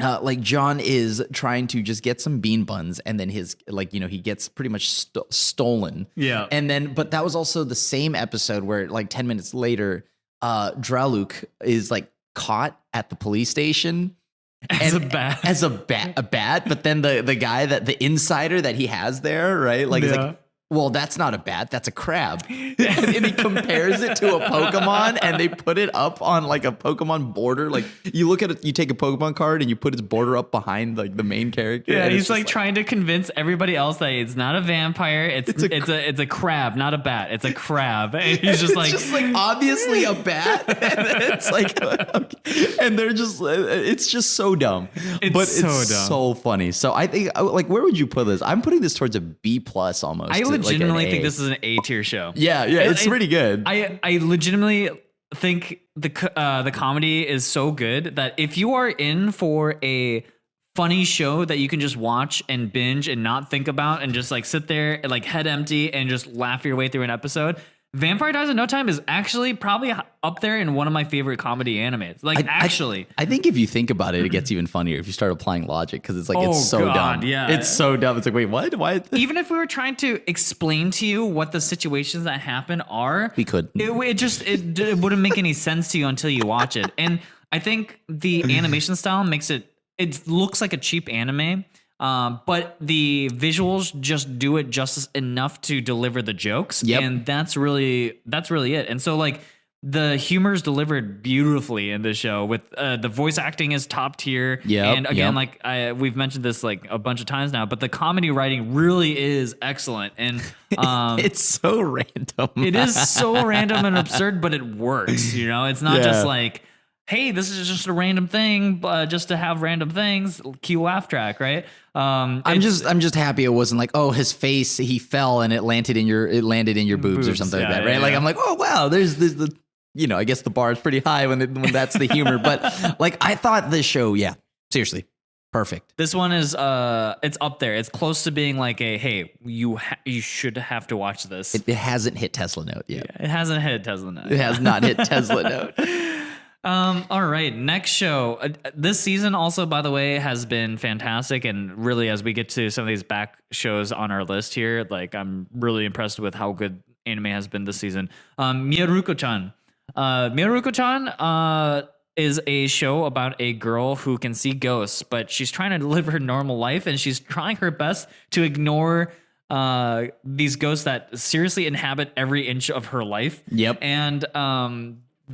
Like John is trying to just get some bean buns, and then his he gets pretty much stolen. Yeah, and then but that was also the same episode where like 10 minutes later, Draluk is like caught at the police station as a bat. But then the guy the insider that he has there, right? Like, he's like, well, that's not a bat, that's a crab. And he compares it to a Pokemon, and they put it up on like a Pokemon border. Like you look at it, you take a Pokemon card and you put its border up behind like the main character. Yeah, he's like trying to convince everybody else that it's not a vampire. It's a crab, not a bat. It's a crab. And he's just like, it's just like obviously a bat. And it's like, okay. And they're just, it's just so dumb. It's so funny. So I think like, where would you put this? I'm putting this towards a B+ almost. I legitimately think this is an A tier show. Yeah, it's pretty good. I legitimately think the comedy is so good that if you are in for a funny show that you can just watch and binge and not think about and just like sit there and like head empty and just laugh your way through an episode, Vampire Dies in No Time is actually probably up there in one of my favorite comedy animes. Like, I think if you think about it, it gets even funnier if you start applying logic, because it's like, it's so dumb. Yeah. It's so dumb. It's like, wait, what? Why? Even if we were trying to explain to you what the situations that happen are, we could. It wouldn't make any sense to you until you watch it. And I think the animation style makes it looks like a cheap anime. But the visuals just do it justice enough to deliver the jokes. Yep. And that's really it. And so like the humor is delivered beautifully in this show with the voice acting is top tier. Yeah. And again, like we've mentioned this like a bunch of times now, but the comedy writing really is excellent. And it's so random. It is so random and absurd, but it works. You know, it's not just like, hey, this is just a random thing, just to have random things. Cue laugh track, right? I'm just happy it wasn't like, oh, his face, he fell and it landed in your boobs or something like that, right? Like I'm like, oh wow, there's the I guess the bar is pretty high when that's the humor, but like I thought this show, seriously, perfect. This one is it's up there. It's close to being like a hey, you should have to watch this. It hasn't hit Tesla Note yet. Yeah, it hasn't hit Tesla Note. It has not hit Tesla Note. All right, next show. This season also, by the way, has been fantastic. And really, as we get to some of these back shows on our list here, like I'm really impressed with how good anime has been this season. Mieruko-Chan. Mieruko-Chan is a show about a girl who can see ghosts, but she's trying to live her normal life, and she's trying her best to ignore these ghosts that seriously inhabit every inch of her life. Yep. And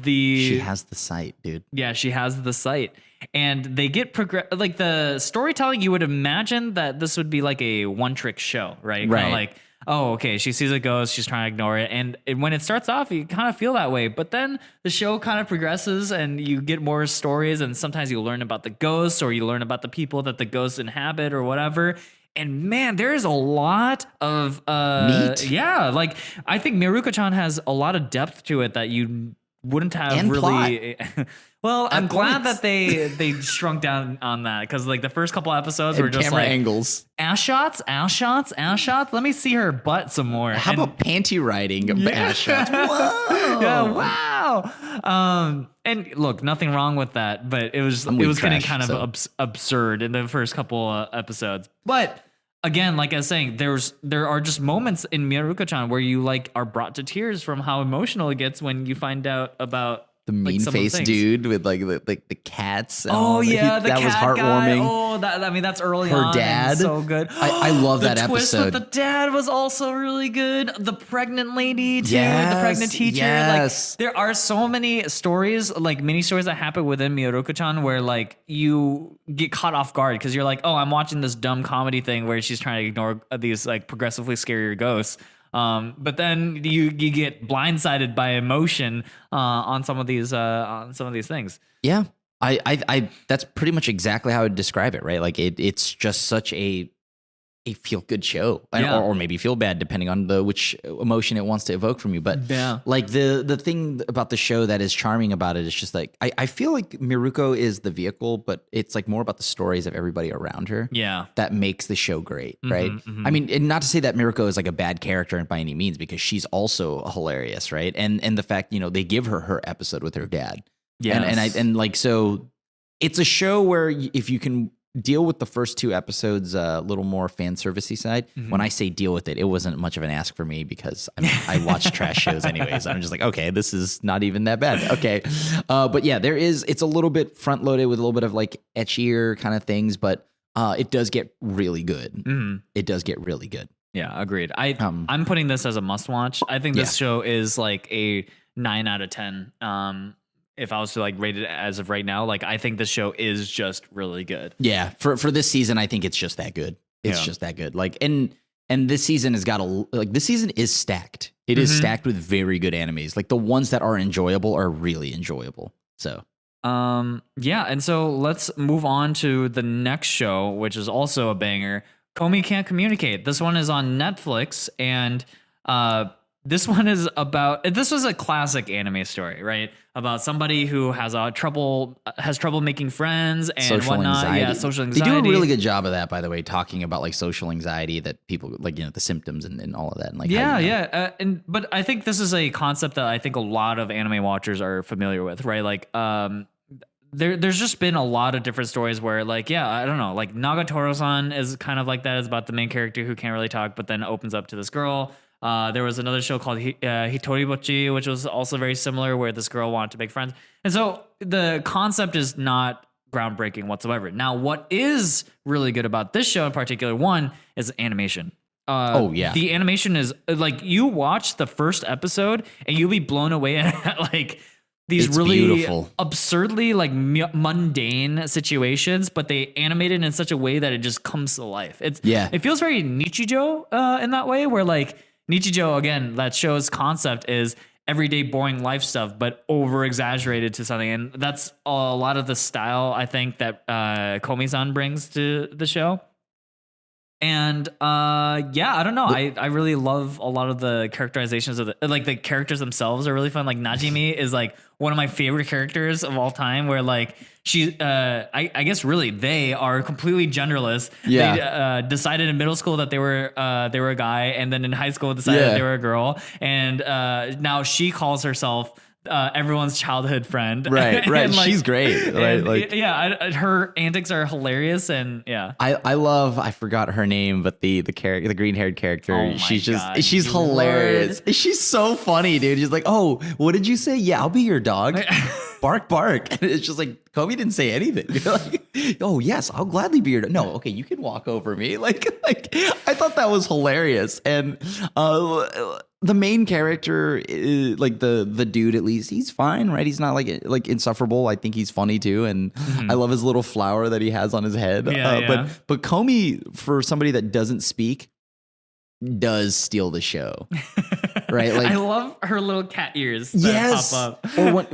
she has the sight, dude. Yeah, she has the sight. And they get like the storytelling, you would imagine that this would be like a one-trick show, right? Kind of like, oh, okay, she sees a ghost, she's trying to ignore it. And when it starts off, you kind of feel that way. But then the show kind of progresses and you get more stories, and sometimes you learn about the ghosts or you learn about the people that the ghosts inhabit or whatever. And man, there is a lot of meat. Yeah, like I think Mieruko-Chan has a lot of depth to it that you wouldn't have and really well, I'm glad points. that they shrunk down on that, because like the first couple episodes and were just camera like angles, ass shots. Let me see her butt some more. How about panty riding ass shots? Whoa. Yeah, wow. And look, nothing wrong with that, but it was getting kind of absurd in the first couple episodes. But again, like I was saying, there are just moments in Mieruko-Chan where you like are brought to tears from how emotional it gets when you find out about the mean-faced dude with like the cats. Oh yeah, that was heartwarming. Guy. Oh, that's early Her on. dad, so good. I love that episode. The twist with the dad was also really good. The pregnant lady too, yes, the pregnant teacher. Yes. Like there are so many stories, like mini stories that happen within Mieruko-Chan where like you get caught off guard because you're like, oh, I'm watching this dumb comedy thing where she's trying to ignore these like progressively scarier ghosts. But then you get blindsided by emotion on some of these things. Yeah, I that's pretty much exactly how I would describe it, right? Like it's just such a a feel good show, Yeah. or maybe feel bad, depending on which emotion it wants to evoke from you. But Yeah. like the thing about the show that is charming about it is just like I feel like Mieruko is the vehicle, but it's like more about the stories of everybody around her. Yeah. That makes the show great, right? I mean, and not to say that Mieruko is like a bad character by any means, because she's also hilarious, right? And the fact, you know, they give her episode with her dad. Yes. And like, so it's a show where if you can deal with the first 2 episodes a little more fan servicey side. When I say deal with it, it wasn't much of an ask for me, because I watch trash shows anyways. I'm just like, okay, this is not even that bad. Okay. But yeah, it's a little bit front loaded with a little bit of like etchier kind of things, but it does get really good. It does get really good. Yeah, agreed. I'm putting this as a must watch. I think this show is like a 9 out of 10. If I was to like rate it as of right now, like I think this show is just really good. Yeah, for this season, I think it's just that good. It's just that good. Like, and this season has got this season is stacked. It is stacked with very good animes. Like the ones that are enjoyable are really enjoyable. So, yeah, and so let's move on to the next show, which is also a banger. Komi Can't Communicate. This one is on Netflix, and this one is about. This was a classic anime story, right? About somebody who has trouble making friends and social whatnot. anxiety. Yeah, social anxiety. They do a really good job of that, by the way, talking about like social anxiety that people like, you know, the symptoms and all of that. And like, but I think this is a concept that I think a lot of anime watchers are familiar with, right? Like, there's just been a lot of different stories where, like, yeah, I don't know, like Nagatoro-san is kind of like that. It's about the main character who can't really talk, but then opens up to this girl. There was another show called Hitoribochi, which was also very similar, where this girl wanted to make friends. And so the concept is not groundbreaking whatsoever. Now, what is really good about this show in particular, one, is animation. The animation is like, you watch the first episode and you'll be blown away at like these really beautiful, absurdly like mundane situations, but they animate it in such a way that it just comes to life. It feels very Nichijou in that way, where like Nichijou, again, that show's concept is everyday boring life stuff, but over exaggerated to something. And that's a lot of the style I think that Komi-san brings to the show. And I don't know. I really love a lot of the characterizations of the characters themselves are really fun. Like Najimi is like one of my favorite characters of all time, where like she I guess really they are completely genderless. They decided in middle school that they were a guy, and then in high school decided that they were a girl, and now she calls herself everyone's childhood friend. Right. And, like, she's great. Right. Her antics are hilarious, and I forgot her name, but the green haired character, Oh my she's God, she's hilarious. She's so funny, dude. She's like, oh, what did you say? Yeah, I'll be your dog. Bark, bark. And it's just like, Komi didn't say anything. You're like, oh yes, I'll gladly be your dog. No, okay, you can walk over me. Like I thought that was hilarious. And the main character, like the dude, at least he's fine, right? He's not like insufferable. I think he's funny too, and I love his little flower that he has on his head. But Komi, for somebody that doesn't speak, does steal the show, right? Like, I love her little cat ears that pop up. Or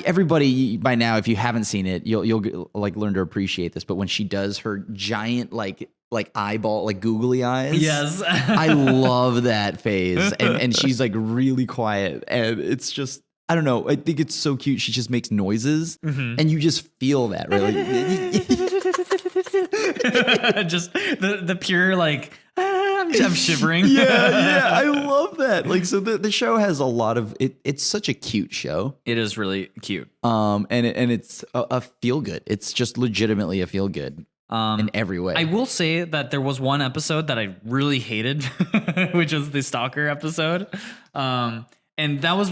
everybody by now, if you haven't seen it, you'll like learn to appreciate this. But when she does her giant like eyeball, like googly eyes. Yes. I love that phase. And she's like really quiet. And it's just, I don't know. I think it's so cute. She just makes noises and you just feel that, right? Just the pure, like, I'm shivering. Yeah. I love that. Like, so the show has a lot of it. It's such a cute show. It is really cute. And it's a feel good. It's just legitimately a feel good. In every way. I will say that there was one episode that I really hated, which was the Stalker episode. And that was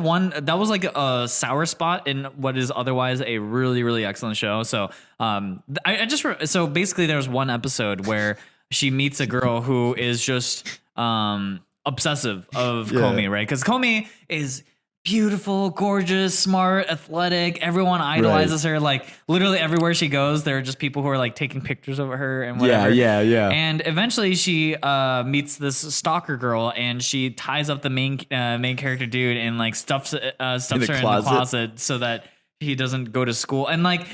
like a sour spot in what is otherwise a really, really excellent show. So so basically there's one episode where she meets a girl who is just obsessive of Komi, right? Because Komi is beautiful, gorgeous, smart, athletic. Everyone idolizes her. Like literally everywhere she goes, there are just people who are like taking pictures of her and whatever. Yeah. And eventually she meets this stalker girl, and she ties up the main character dude and like stuffs her in the closet so that he doesn't go to school. And like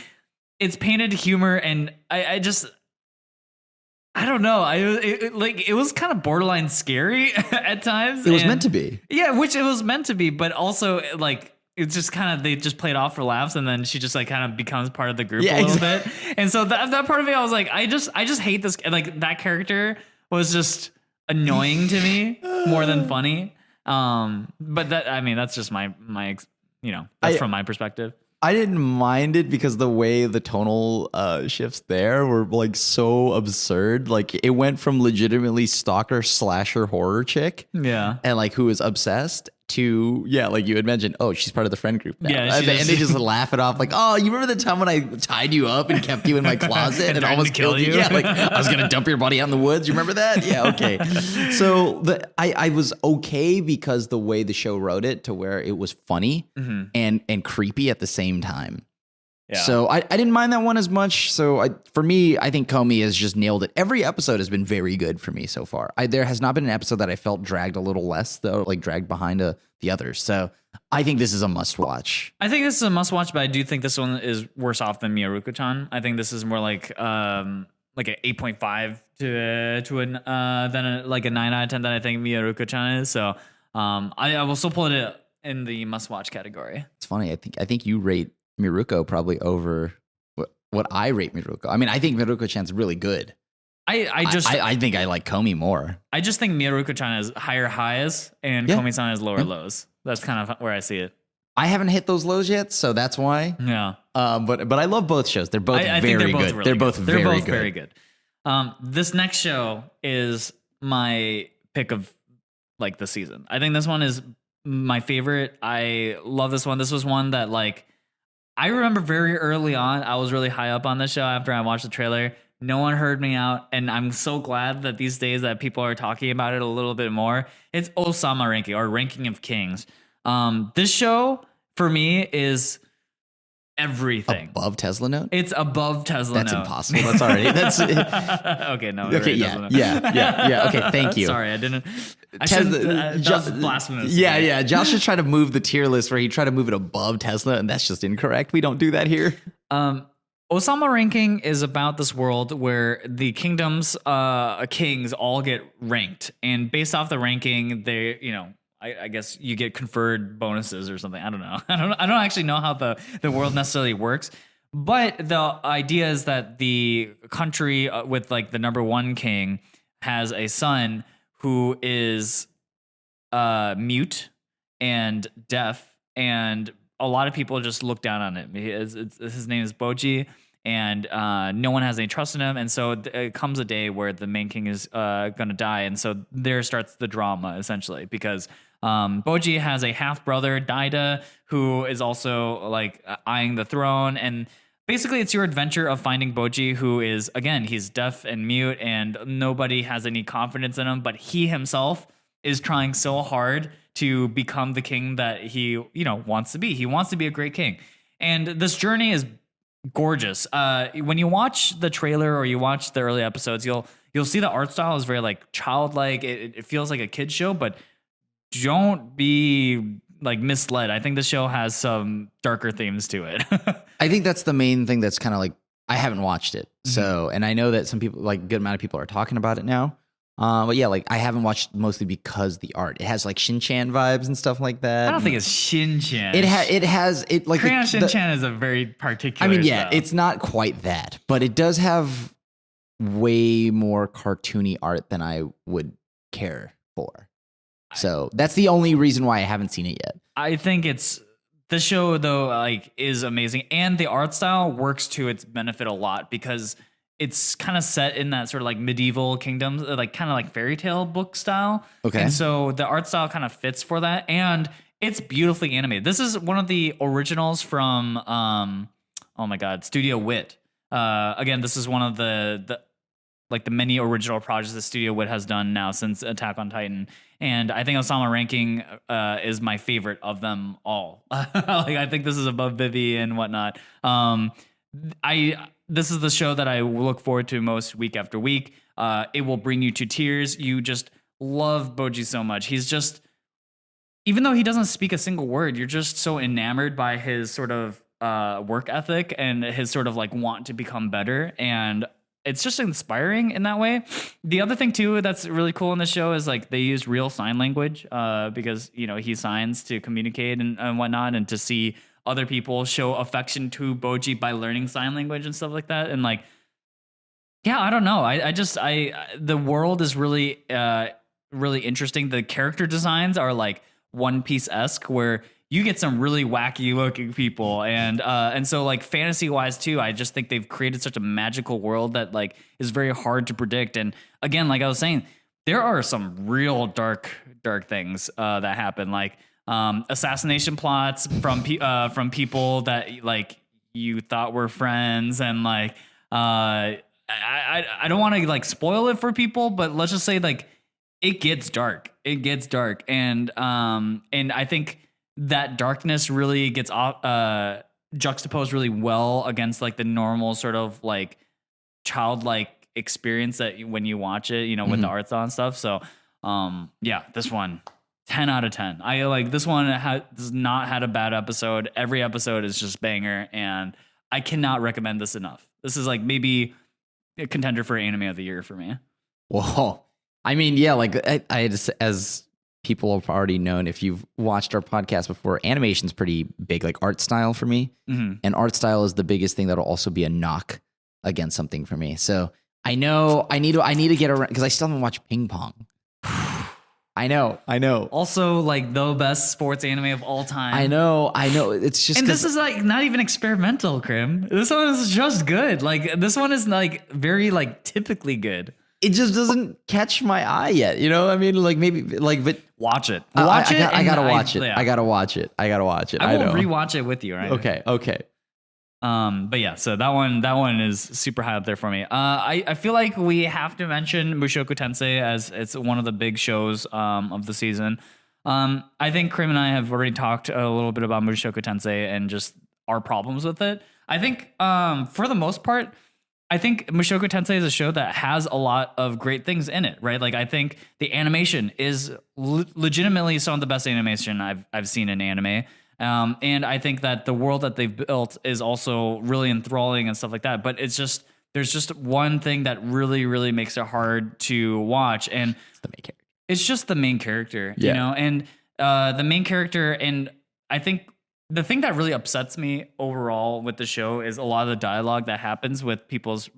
it's painted humor, and I I don't know. It was kind of borderline scary at times. It was meant to be. Yeah, which it was meant to be, but also like it's just kind of they just played off for laughs, and then she just like kind of becomes part of the group a little bit. And so that part of me, I was like, I just hate this. Like that character was just annoying to me more than funny. But that's just my that's from my perspective. I didn't mind it because the way the tonal shifts there were like so absurd. Like it went from legitimately stalker slasher horror chick, yeah, and like who is obsessed to like you had mentioned. Oh, she's part of the friend group now. Yeah, and they just laugh it off like, oh, you remember the time when I tied you up and kept you in my closet and almost killed you? Yeah, like I was gonna dump your body out in the woods. You remember that? Yeah, okay. So I was okay because the way the show wrote it to where it was funny and creepy at the same time. Yeah. So I didn't mind that one as much. So for me, I think Komi has just nailed it. Every episode has been very good for me so far. There has not been an episode that I felt dragged a little less, though, like dragged behind the others. So I think this is a must watch. I think this is a must watch, but I do think this one is worse off than Mieruko-Chan. I think this is more like an 8.5 than a 9 out of 10 that I think Mieruko-Chan is. So I will still put it in the must watch category. It's funny. I think you rate Mieruko probably over what I rate Mieruko. I mean, I think Mieruko-chan's really good. I think I like Komi more. I just think Mieruko-Chan has higher highs and Komi-san has lower lows. That's kind of where I see it. I haven't hit those lows yet, so that's why. Yeah. But I love both shows. They're both very good. Really they're both very good. This next show is my pick of like the season. I think this one is my favorite. I love this one. This was one that like I remember very early on, I was really high up on this show after I watched the trailer. No one heard me out, and I'm so glad that these days that people are talking about it a little bit more. It's Ousama Ranking, or Ranking of Kings. This show, for me, is everything. Above Tesla Note? It's above Tesla That's Note. impossible. That's already... Okay, no. Okay, yeah. Okay, thank you. Sorry, I didn't... that was blasphemous. Yeah. Josh should try to move the tier list where he tried to move it above Tesla, and that's just incorrect. We don't do that here. Ousama Ranking is about this world where the kingdoms, kings all get ranked, and based off the ranking, they, I guess you get conferred bonuses or something. I don't know. I don't actually know how the world necessarily works, but the idea is that the country with like the number one king has a son who is mute and deaf, and a lot of people just look down on him. His name is Boji, and no one has any trust in him. And so it comes a day where the main king is going to die. And so there starts the drama, essentially, because Boji has a half brother, Daida, who is also like eyeing the throne. And basically, it's your adventure of finding Boji, who is, again, he's deaf and mute, and nobody has any confidence in him. But he himself is trying so hard to become the king that he, wants to be. He wants to be a great king. And this journey is gorgeous. When you watch the trailer or you watch the early episodes, you'll see the art style is very like childlike. It feels like a kid's show, but don't be like misled. I think the show has some darker themes to it. I think that's the main thing that's kind of like, I haven't watched it. So, and I know that some people, like a good amount of people are talking about it now. But yeah, like I haven't watched mostly because the art. It has like Shin-Chan vibes and stuff like that. I don't think it's Shin-Chan. It has like Crayon Shin-Chan is a very particular. I mean, yeah, it's not quite that, but it does have way more cartoony art than I would care for. So that's the only reason why I haven't seen it yet. I think the show though, like, is amazing, and the art style works to its benefit a lot because it's kind of set in that sort of like medieval kingdoms, like kind of like fairy tale book style. Okay. And so the art style kind of fits for that. And it's beautifully animated. This is one of the originals from, oh my God, Studio Wit. Again, this is one of the many original projects that Studio Wit has done now since Attack on Titan. And I think Ousama Ranking is my favorite of them all. I think this is above Vivi and whatnot. This is the show that I look forward to most week after week. It will bring you to tears. You just love Boji so much. He's just, even though he doesn't speak a single word, you're just so enamored by his sort of work ethic and his sort of like want to become better. And it's just inspiring in that way. The other thing too that's really cool in the show is like they use real sign language because he signs to communicate and whatnot, and to see other people show affection to Boji by learning sign language and stuff like that. And like, yeah, I don't know. The world is really really interesting. The character designs are like One Piece-esque, where you get some really wacky looking people, and so like fantasy wise too, I just think they've created such a magical world that like is very hard to predict. And again, like I was saying, there are some real dark things that happen, like assassination plots from people that like you thought were friends, and like I don't want to like spoil it for people, but let's just say like it gets dark. And I think that darkness really gets juxtaposed really well against like the normal sort of like childlike experience that when you watch it, with the art style and stuff. So yeah, this one 10 out of 10. I like this one has not had a bad episode. Every episode is just banger, and I cannot recommend this enough. This is like maybe a contender for anime of the year for me. Whoa. I mean, yeah, like I just, as people have already known, if you've watched our podcast before, animation's pretty big, like art style for me. And art style is the biggest thing that'll also be a knock against something for me. So I know I need to get around, because I still haven't watched Ping Pong. I know. Also, like the best sports anime of all time. I know. It's just, and this is like not even experimental, Crim. This one is just good. Like this one is like very like typically good. It just doesn't catch my eye yet. I mean, like maybe like, but watch it. I gotta watch it. I gotta watch it. I will rewatch it with you, right? Okay. But yeah, so that one is super high up there for me. I feel like we have to mention Mushoku Tensei, as it's one of the big shows of the season. I think Crim and I have already talked a little bit about Mushoku Tensei and just our problems with it. I think for the most part, I think Mushoku Tensei is a show that has a lot of great things in it, right? Like I think the animation is legitimately some of the best animation I've seen in anime. And I think that the world that they've built is also really enthralling and stuff like that. But it's just, there's just one thing that really, really makes it hard to watch. And it's the main character. It's just the main character, yeah. And the main character. And I think the thing that really upsets me overall with the show is a lot of the dialogue that happens with people's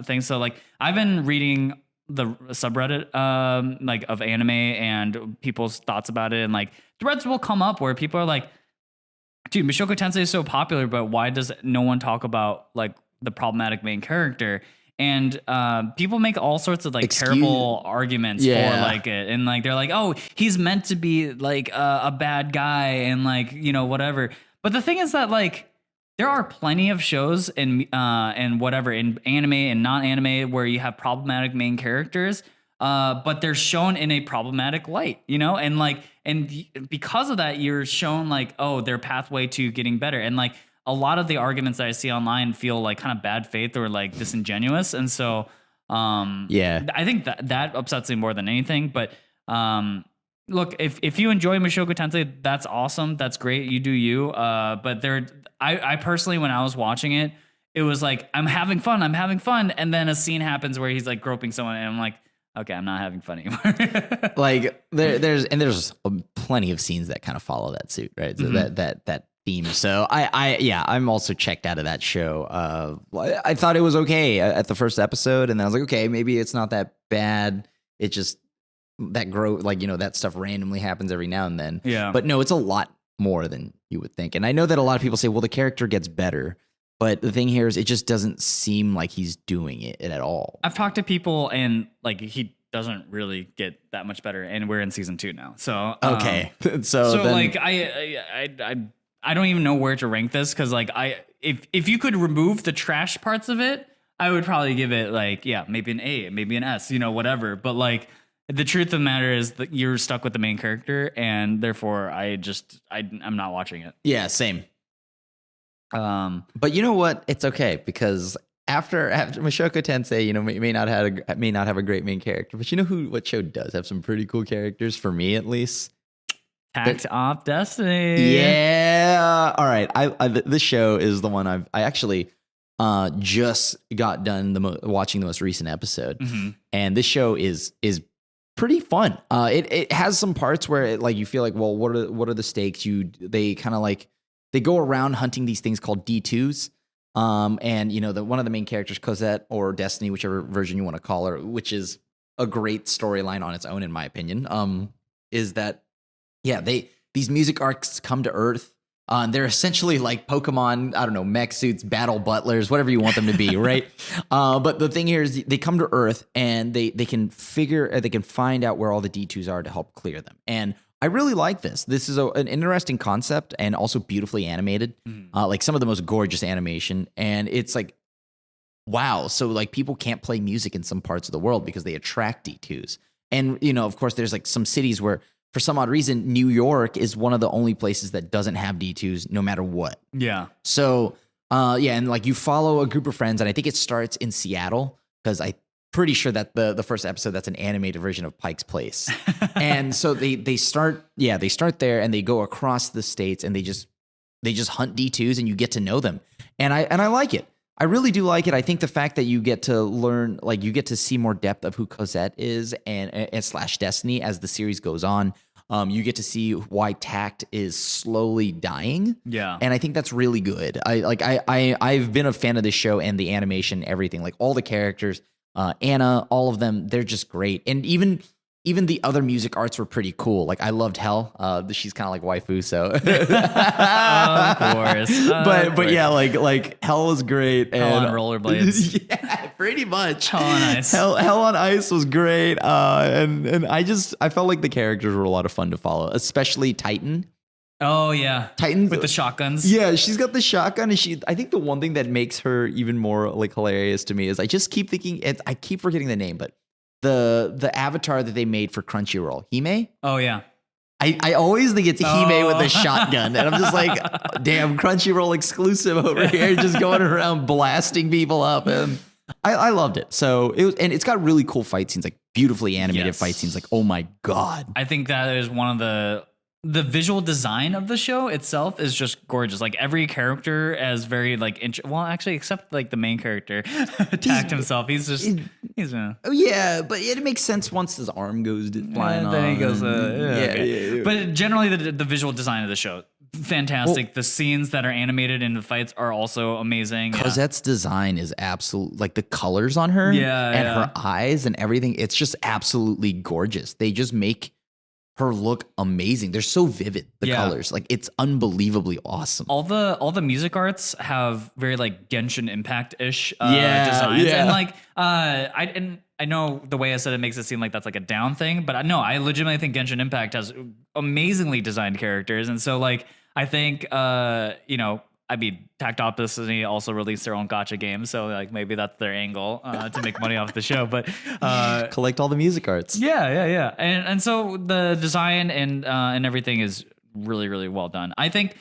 things. So like I've been reading the subreddit like of anime and people's thoughts about it, and like threads will come up where people are like, dude, Mushoku Tensei is so popular, but why does no one talk about like the problematic main character? And people make all sorts of like terrible arguments for like it, and like they're like, oh, he's meant to be like a bad guy, and like whatever. But the thing is that like there are plenty of shows and whatever in anime and non-anime where you have problematic main characters, but they're shown in a problematic light, and because of that, you're shown like, oh, their pathway to getting better, and like a lot of the arguments that I see online feel like kind of bad faith or like disingenuous, and so I think that upsets me more than anything. But look, if you enjoy Mushoku Tensei, that's awesome. That's great. You do you. But I personally, when I was watching it, it was like, I'm having fun. And then a scene happens where he's like groping someone, and I'm like, okay, I'm not having fun anymore. Like there's plenty of scenes that kind of follow that suit, right? So that theme. So I'm also checked out of that show. I thought it was okay at the first episode, and then I was like, okay, maybe it's not that bad. It just that stuff randomly happens every now and then. Yeah. But no, it's a lot more than you would think. And I know that a lot of people say, well, the character gets better. But the thing here is it just doesn't seem like he's doing it at all. I've talked to people, and like he doesn't really get that much better, and we're in season 2 now. So okay. So then, like I don't even know where to rank this, because like if you could remove the trash parts of it, I would probably give it like maybe an A, maybe an S, whatever. But like the truth of the matter is that you're stuck with the main character, and therefore I'm not watching it. Yeah, same. But you know what? It's okay, because after Mushoku Tensei, may not have a great main character, but what show does have some pretty cool characters, for me at least? Takt Op Destiny. Yeah. All right. This show is the one I actually just got done watching the most recent episode, Mm-hmm. and this show is pretty fun. It has some parts where like you feel like, well, what are the stakes? They kind of like they go around hunting these things called D2s. And one of the main characters, Cosette or Destiny, whichever version you want to call her, which is a great storyline on its own, in my opinion, is that these music arcs come to Earth. They're essentially like Pokemon, I don't know, mech suits, battle butlers, whatever you want them to be, right? But the thing here is they come to Earth and they can find out where all the D2s are to help clear them. And I really like this. This is an interesting concept and also beautifully animated. Like some of the most gorgeous animation. And it's like, wow. So like people can't play music in some parts of the world because they attract D2s. And, of course, there's like some cities where for some odd reason, New York is one of the only places that doesn't have D2s no matter what. Yeah. So, and like you follow a group of friends, and I think it starts in Seattle because I'm pretty sure that the first episode, that's an animated version of Pike's Place. And so they start there and they go across the states and they just hunt D2s and you get to know them. And I like it. I really do like it. I think the fact that you get to learn, like you get to see more depth of who Cosette is and slash Destiny as the series goes on. You get to see why Takt is slowly dying. Yeah. And I think that's really good. I've been a fan of this show and the animation, everything, like all the characters, Anna, all of them, they're just great. And even the other music arts were pretty cool. Like I loved Hell. She's kind of like waifu, so Of course. but yeah, like Hell was great. Hell and on rollerblades. Yeah, pretty much. Hell on ice. Hell on Ice was great. And I felt like the characters were a lot of fun to follow, especially Titan. Oh yeah. Titan with the shotguns. Yeah, she's got the shotgun, and I think the one thing that makes her even more like hilarious to me is I just keep thinking I keep forgetting the name, but the avatar that they made for Crunchyroll, Hime. Oh yeah. I always think it's Hime with a shotgun, and I'm just like, damn, Crunchyroll exclusive over here, just going around blasting people up, and I loved it. So it's got really cool fight scenes, like beautifully animated fight scenes. Like, oh my god, I think that is one of the visual design of the show itself is just gorgeous. Like every character is very like well, actually, except like the main character, Takt himself. He's oh yeah, but it makes sense once his arm goes flying off. Then he goes, yeah. But generally, the visual design of the show, fantastic. Well, the scenes that are animated in the fights are also amazing. Cosette's design is absolute, like the colors on her, and her eyes and everything. It's just absolutely gorgeous. They just make her look amazing. They're so vivid, the colors. Like it's unbelievably awesome. All the music arts have very like Genshin Impact-ish designs. Yeah. And like I know the way I said it makes it seem like that's like a down thing, but no, I legitimately think Genshin Impact has amazingly designed characters. And so like I think I mean, Takt Op also released their own gacha game, so like maybe that's their angle to make money off the show. But collect all the music arts. Yeah, and so the design and everything is really, really well done. I think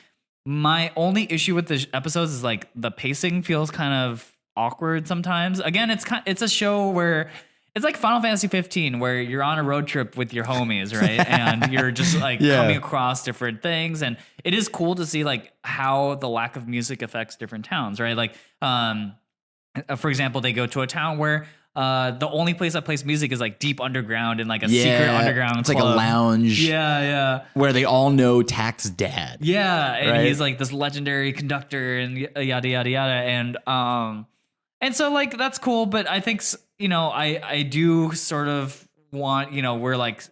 my only issue with the episodes is like the pacing feels kind of awkward sometimes. Again, it's a show where it's like Final Fantasy 15, where you're on a road trip with your homies, right? And you're just like coming across different things. And it is cool to see like how the lack of music affects different towns, right? Like, for example, they go to a town where the only place that plays music is like deep underground in like a secret underground It's club. like a lounge. Yeah. Where they all know Takt's dad. Yeah. And right? he's like this legendary conductor and yada, yada, yada. And so like, that's cool. But I think, I do sort of want, we're like,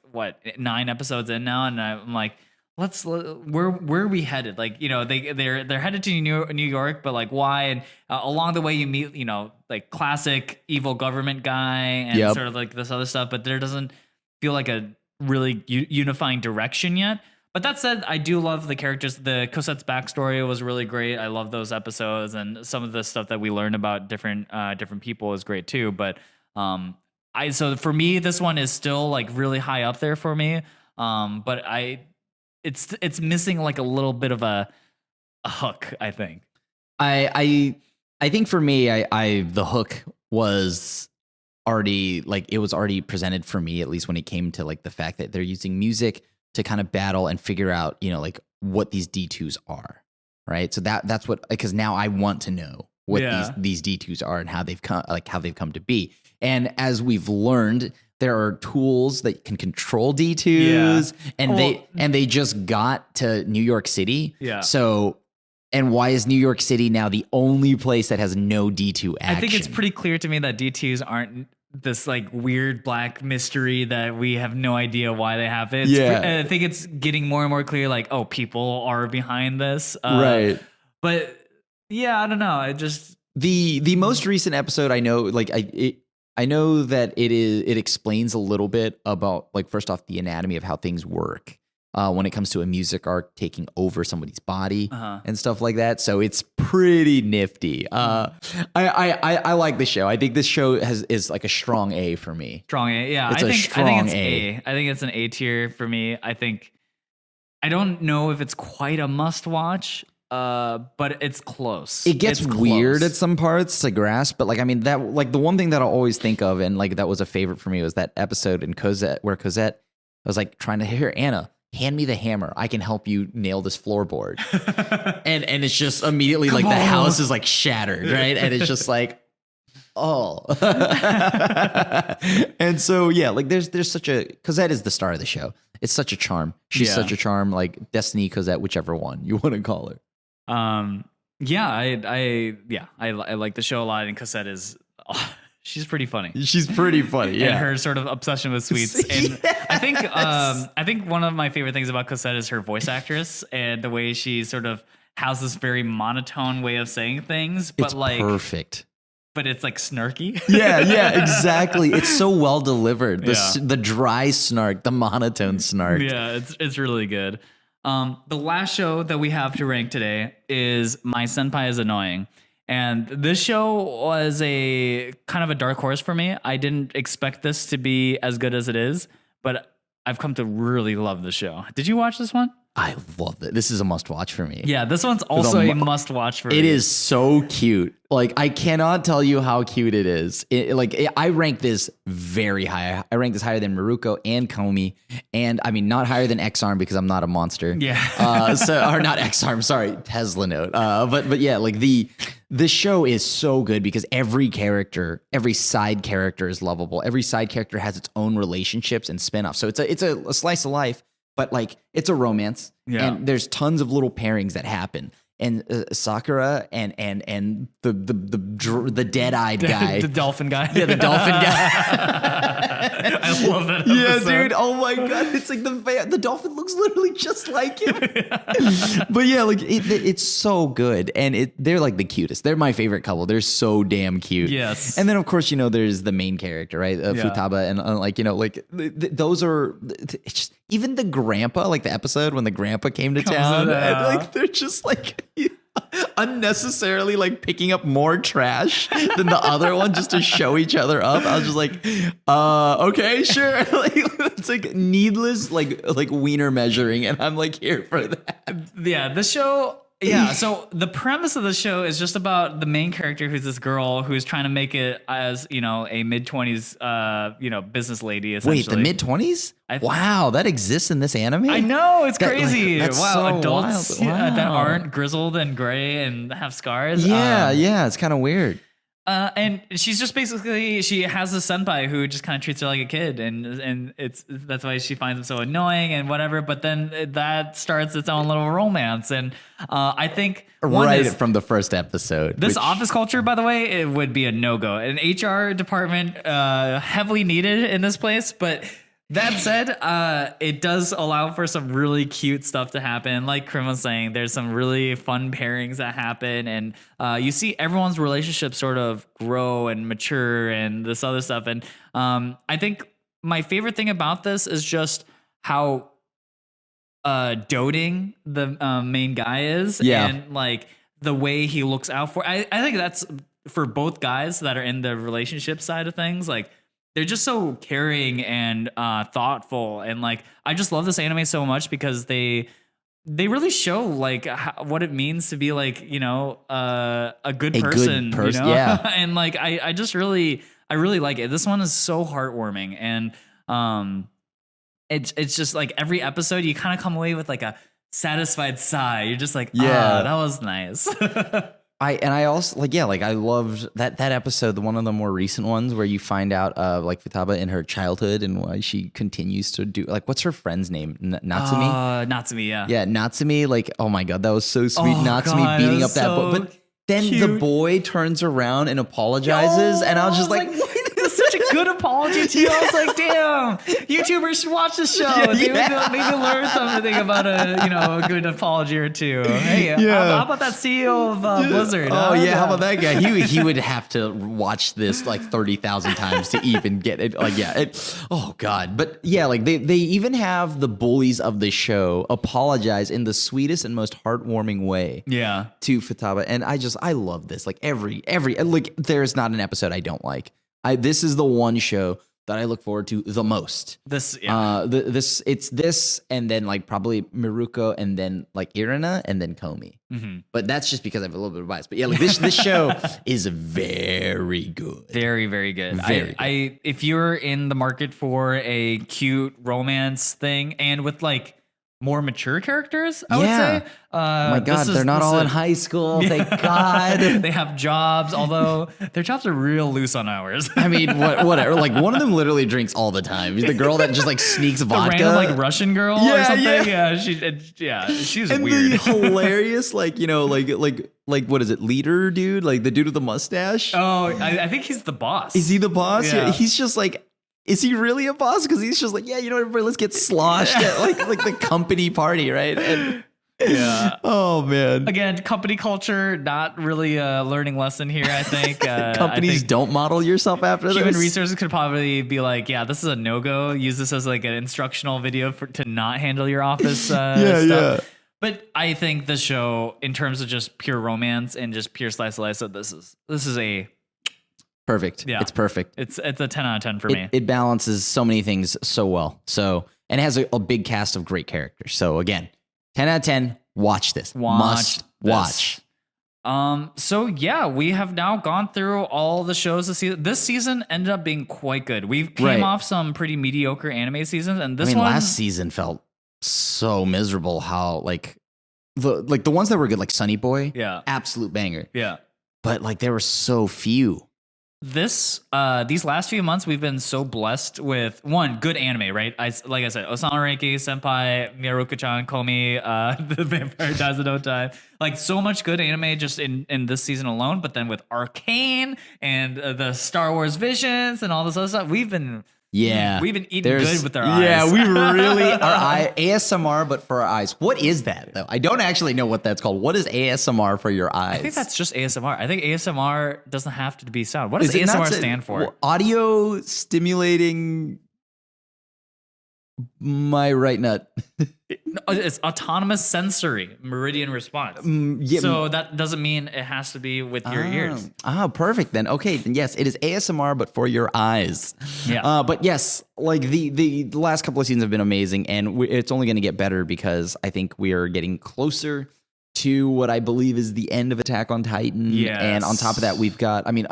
9 episodes in now. And I'm like, where are we headed? Like, they're headed to New York, but like why? And along the way you meet, like classic evil government guy and sort of like this other stuff, but there doesn't feel like a really unifying direction yet. But that said, I do love the characters. The Cosette's backstory was really great. I love those episodes, and some of the stuff that we learned about different people is great too. But so for me, this one is still like really high up there for me. But it's missing like a little bit of a hook, I think. I think for me, the hook was already like it was already presented for me, at least when it came to like the fact that they're using music to kind of battle and figure out, like what these D2s are, right? So that's what, because now I want to know what Yeah. these D2s are and how they've come to be. And as we've learned, there are tools that can control D2s, and they just got to New York City. Yeah. So, and why is New York City now the only place that has no D2 action? I think it's pretty clear to me that D2s aren't this like weird black mystery that we have no idea why they have it. I think it's getting more and more clear, like, oh, people are behind this. Right. But yeah, I don't know. I just the most recent episode, I know, like I know that it explains a little bit about, like, first off, the anatomy of how things work when it comes to a music arc taking over somebody's body and stuff like that. So it's pretty nifty. I like the show. I think this show is like a strong A for me. Strong A, yeah. It's I think it's A. I think it's an A tier for me. I don't know if it's quite a must watch. But it's close. It gets weird at some parts to grasp, but like, I mean, that, like, the one thing that I always think of, and like that was a favorite for me, was that episode in Cosette where Cosette was like trying to hear Anna, hand me the hammer, I can help you nail this floorboard. and it's just immediately like the house is like shattered, right? And it's just like, oh. And so yeah, like there's such a, Cosette is the star of the show. It's such a charm. She's such a charm, like Destiny, Cosette, whichever one you want to call her. Yeah, I like the show a lot, and Cosette is, she's pretty funny. She's pretty funny, yeah. And her sort of obsession with sweets. And I think one of my favorite things about Cosette is her voice actress and the way she sort of has this very monotone way of saying things, but it's like perfect. But it's like snarky. Yeah, exactly. It's so well delivered. The dry snark, the monotone snark. Yeah, it's really good. The last show that we have to rank today is My Senpai is Annoying. And this show was a kind of a dark horse for me. I didn't expect this to be as good as it is, but I've come to really love the show. Did you watch this one? I love it. This is a must watch for me. Yeah, this one's also a must watch for me. It is so cute. Like, I cannot tell you how cute it is. I rank this very high. I rank this higher than Mieruko and Komi, and I mean not higher than X-Arm because I'm not a monster. Yeah. Or not X-Arm. Sorry, Tesla Note. But yeah, like this show is so good because every side character is lovable. Every side character has its own relationships and spin-offs. So it's a slice of life. But like, it's a romance, and there's tons of little pairings that happen. And Sakura and the dead-eyed guy, the dolphin guy, the dolphin guy. I love that episode. Yeah, dude. Oh my god, it's like the dolphin looks literally just like him. But yeah, like it's so good, and they're like the cutest. They're my favorite couple. They're so damn cute. Yes. And then of course there's the main character, right, Futaba, and those are. It's just, even the grandpa, like the episode when the grandpa came to town, and like they're just like unnecessarily like picking up more trash than the other one just to show each other up. I was just like, okay, sure. Like, it's like needless like wiener measuring, and I'm like here for that. Yeah, the show. Yeah, so the premise of the show is just about the main character, who's this girl who's trying to make it as, a mid-20s, business lady, essentially. Wait, the mid-20s? Wow, that exists in this anime? I know, it's crazy. That's wow, so adults wild. that aren't grizzled and gray and have scars. Yeah, it's kind of weird. And she's just basically, she has a senpai who just kind of treats her like a kid, and that's why she finds him so annoying and whatever. But then that starts its own little romance, and I think from the first episode. This office culture, by the way, it would be a no-go. An HR department heavily needed in this place, but that said, it does allow for some really cute stuff to happen. Like Crim was saying, there's some really fun pairings that happen, and you see everyone's relationship sort of grow and mature and this other stuff. And I think my favorite thing about this is just how doting the main guy is, and like the way he looks out for. I think that's for both guys that are in the relationship side of things. Like, they're just so caring and thoughtful, and like I just love this anime so much because they really show like what it means to be like a good person, yeah. And like I really like it. This one is so heartwarming, and it's just like every episode you kind of come away with like a satisfied sigh. You're just like, that was nice. I also like, yeah, like I loved that episode, the one of the more recent ones where you find out like Futaba in her childhood and why she continues to do, like, what's her friend's name? Natsumi? Natsumi, yeah. Yeah, Natsumi, like, oh my God, that was so sweet. Oh, Natsumi God, beating that up was that boy. so But then the cute. boy turns around and apologizes, and I was just like that's such a good apology too. I was like, damn, YouTubers should watch this show. Maybe learn something about a good apology or two. Hey, how about that CEO of Blizzard? Oh yeah, how about that guy? He would have to watch this like 30,000 times to even get it. Like, yeah, oh God. But yeah, like they even have the bullies of the show apologize in the sweetest and most heartwarming way. Yeah. To Futaba, and I love this. Like every like there's not an episode I don't like. This is the one show that I look forward to the most. It's this, and then like probably Mieruko, and then like Irina, and then Komi. Mm-hmm. But that's just because I have a little bit of bias. But yeah, like this show is very good. Very, very good. Very good. If you're in the market for a cute romance thing, and with like more mature characters, I would say. Oh my God, they're not all in high school. Thank God. They have jobs, although their jobs are real loose on hours. I mean, whatever. Like one of them literally drinks all the time. He's the girl that just like sneaks vodka. The random like Russian girl or something. Yeah, she's and weird. The hilarious, like what is it, leader dude? Like the dude with the mustache. Oh, I think he's the boss. Is he the boss? Yeah. He's just like. Is he really a boss? Because he's just like, yeah, everybody, let's get sloshed at like the company party, right? And yeah. Oh man. Again, company culture, not really a learning lesson here. I think companies don't model yourself after this. Human resources could probably be like, yeah, this is a no-go. Use this as like an instructional video to not handle your office stuff. Yeah. But I think the show, in terms of just pure romance and just pure slice of life, so this is a perfect. Yeah. It's perfect. It's a 10 out of 10 for me. It balances so many things so well. So, and it has a big cast of great characters. So again, 10 out of 10, watch this. Must watch. So yeah, we have now gone through all the shows this season. This season ended up being quite good. We came off some pretty mediocre anime seasons, and this one last season felt so miserable. How the ones that were good, like Sunny Boy, absolute banger. Yeah. But like there were so few. These last few months, we've been so blessed with one good anime, right? Like I said, Ousama Ranking, Senpai, Mieruko-Chan, Komi, The Vampire Dies in No Time. Like so much good anime just in this season alone. But then with Arcane and the Star Wars Visions and all this other stuff, we've been eating good with our eyes. Yeah, we really are ASMR, but for our eyes. What is that though? I don't actually know what that's called. What is ASMR for your eyes? I think that's just ASMR. I think ASMR doesn't have to be sound. What does ASMR stand for? Audio stimulating my right nut. It's autonomous sensory meridian response. So that doesn't mean it has to be with your ears. Perfect then. Okay, then yes, it is ASMR, but for your eyes. Yeah. But yes, like the last couple of seasons have been amazing, and it's only going to get better because I think we are getting closer to what I believe is the end of Attack on Titan. Yes. And on top of that, we've got. I mean,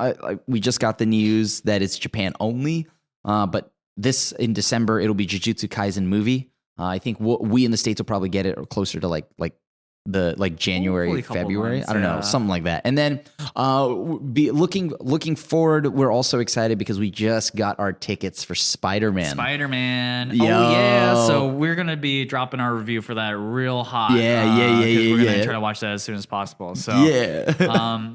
we just got the news that it's Japan only. But this in December, it'll be Jujutsu Kaisen movie. I think we in the States will probably get it closer to like January, February. Months, I don't know, something like that. And then be looking forward. We're also excited because we just got our tickets for Spider-Man. Yo. Oh yeah, so we're gonna be dropping our review for that real hot. Yeah. We're gonna try to watch that as soon as possible. So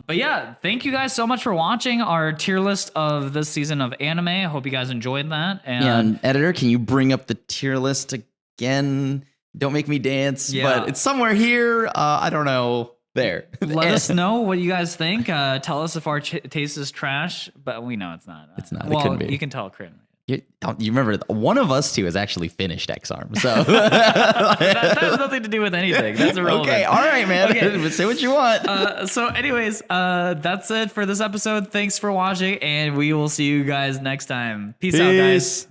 but yeah, thank you guys so much for watching our tier list of this season of anime. I hope you guys enjoyed that. And editor, can you bring up the tier list again? Don't make me dance, but it's somewhere here. I don't know. There. Let us know what you guys think. Tell us if our taste is trash, but we know it's not. It's not. Well, it couldn't be. You can tell Crim. You remember, one of us two has actually finished X-Arm, so that has nothing to do with anything. That's irrelevant. Okay, all right, man. Okay. Say what you want. So anyways, that's it for this episode. Thanks for watching, and we will see you guys next time. Peace out, guys.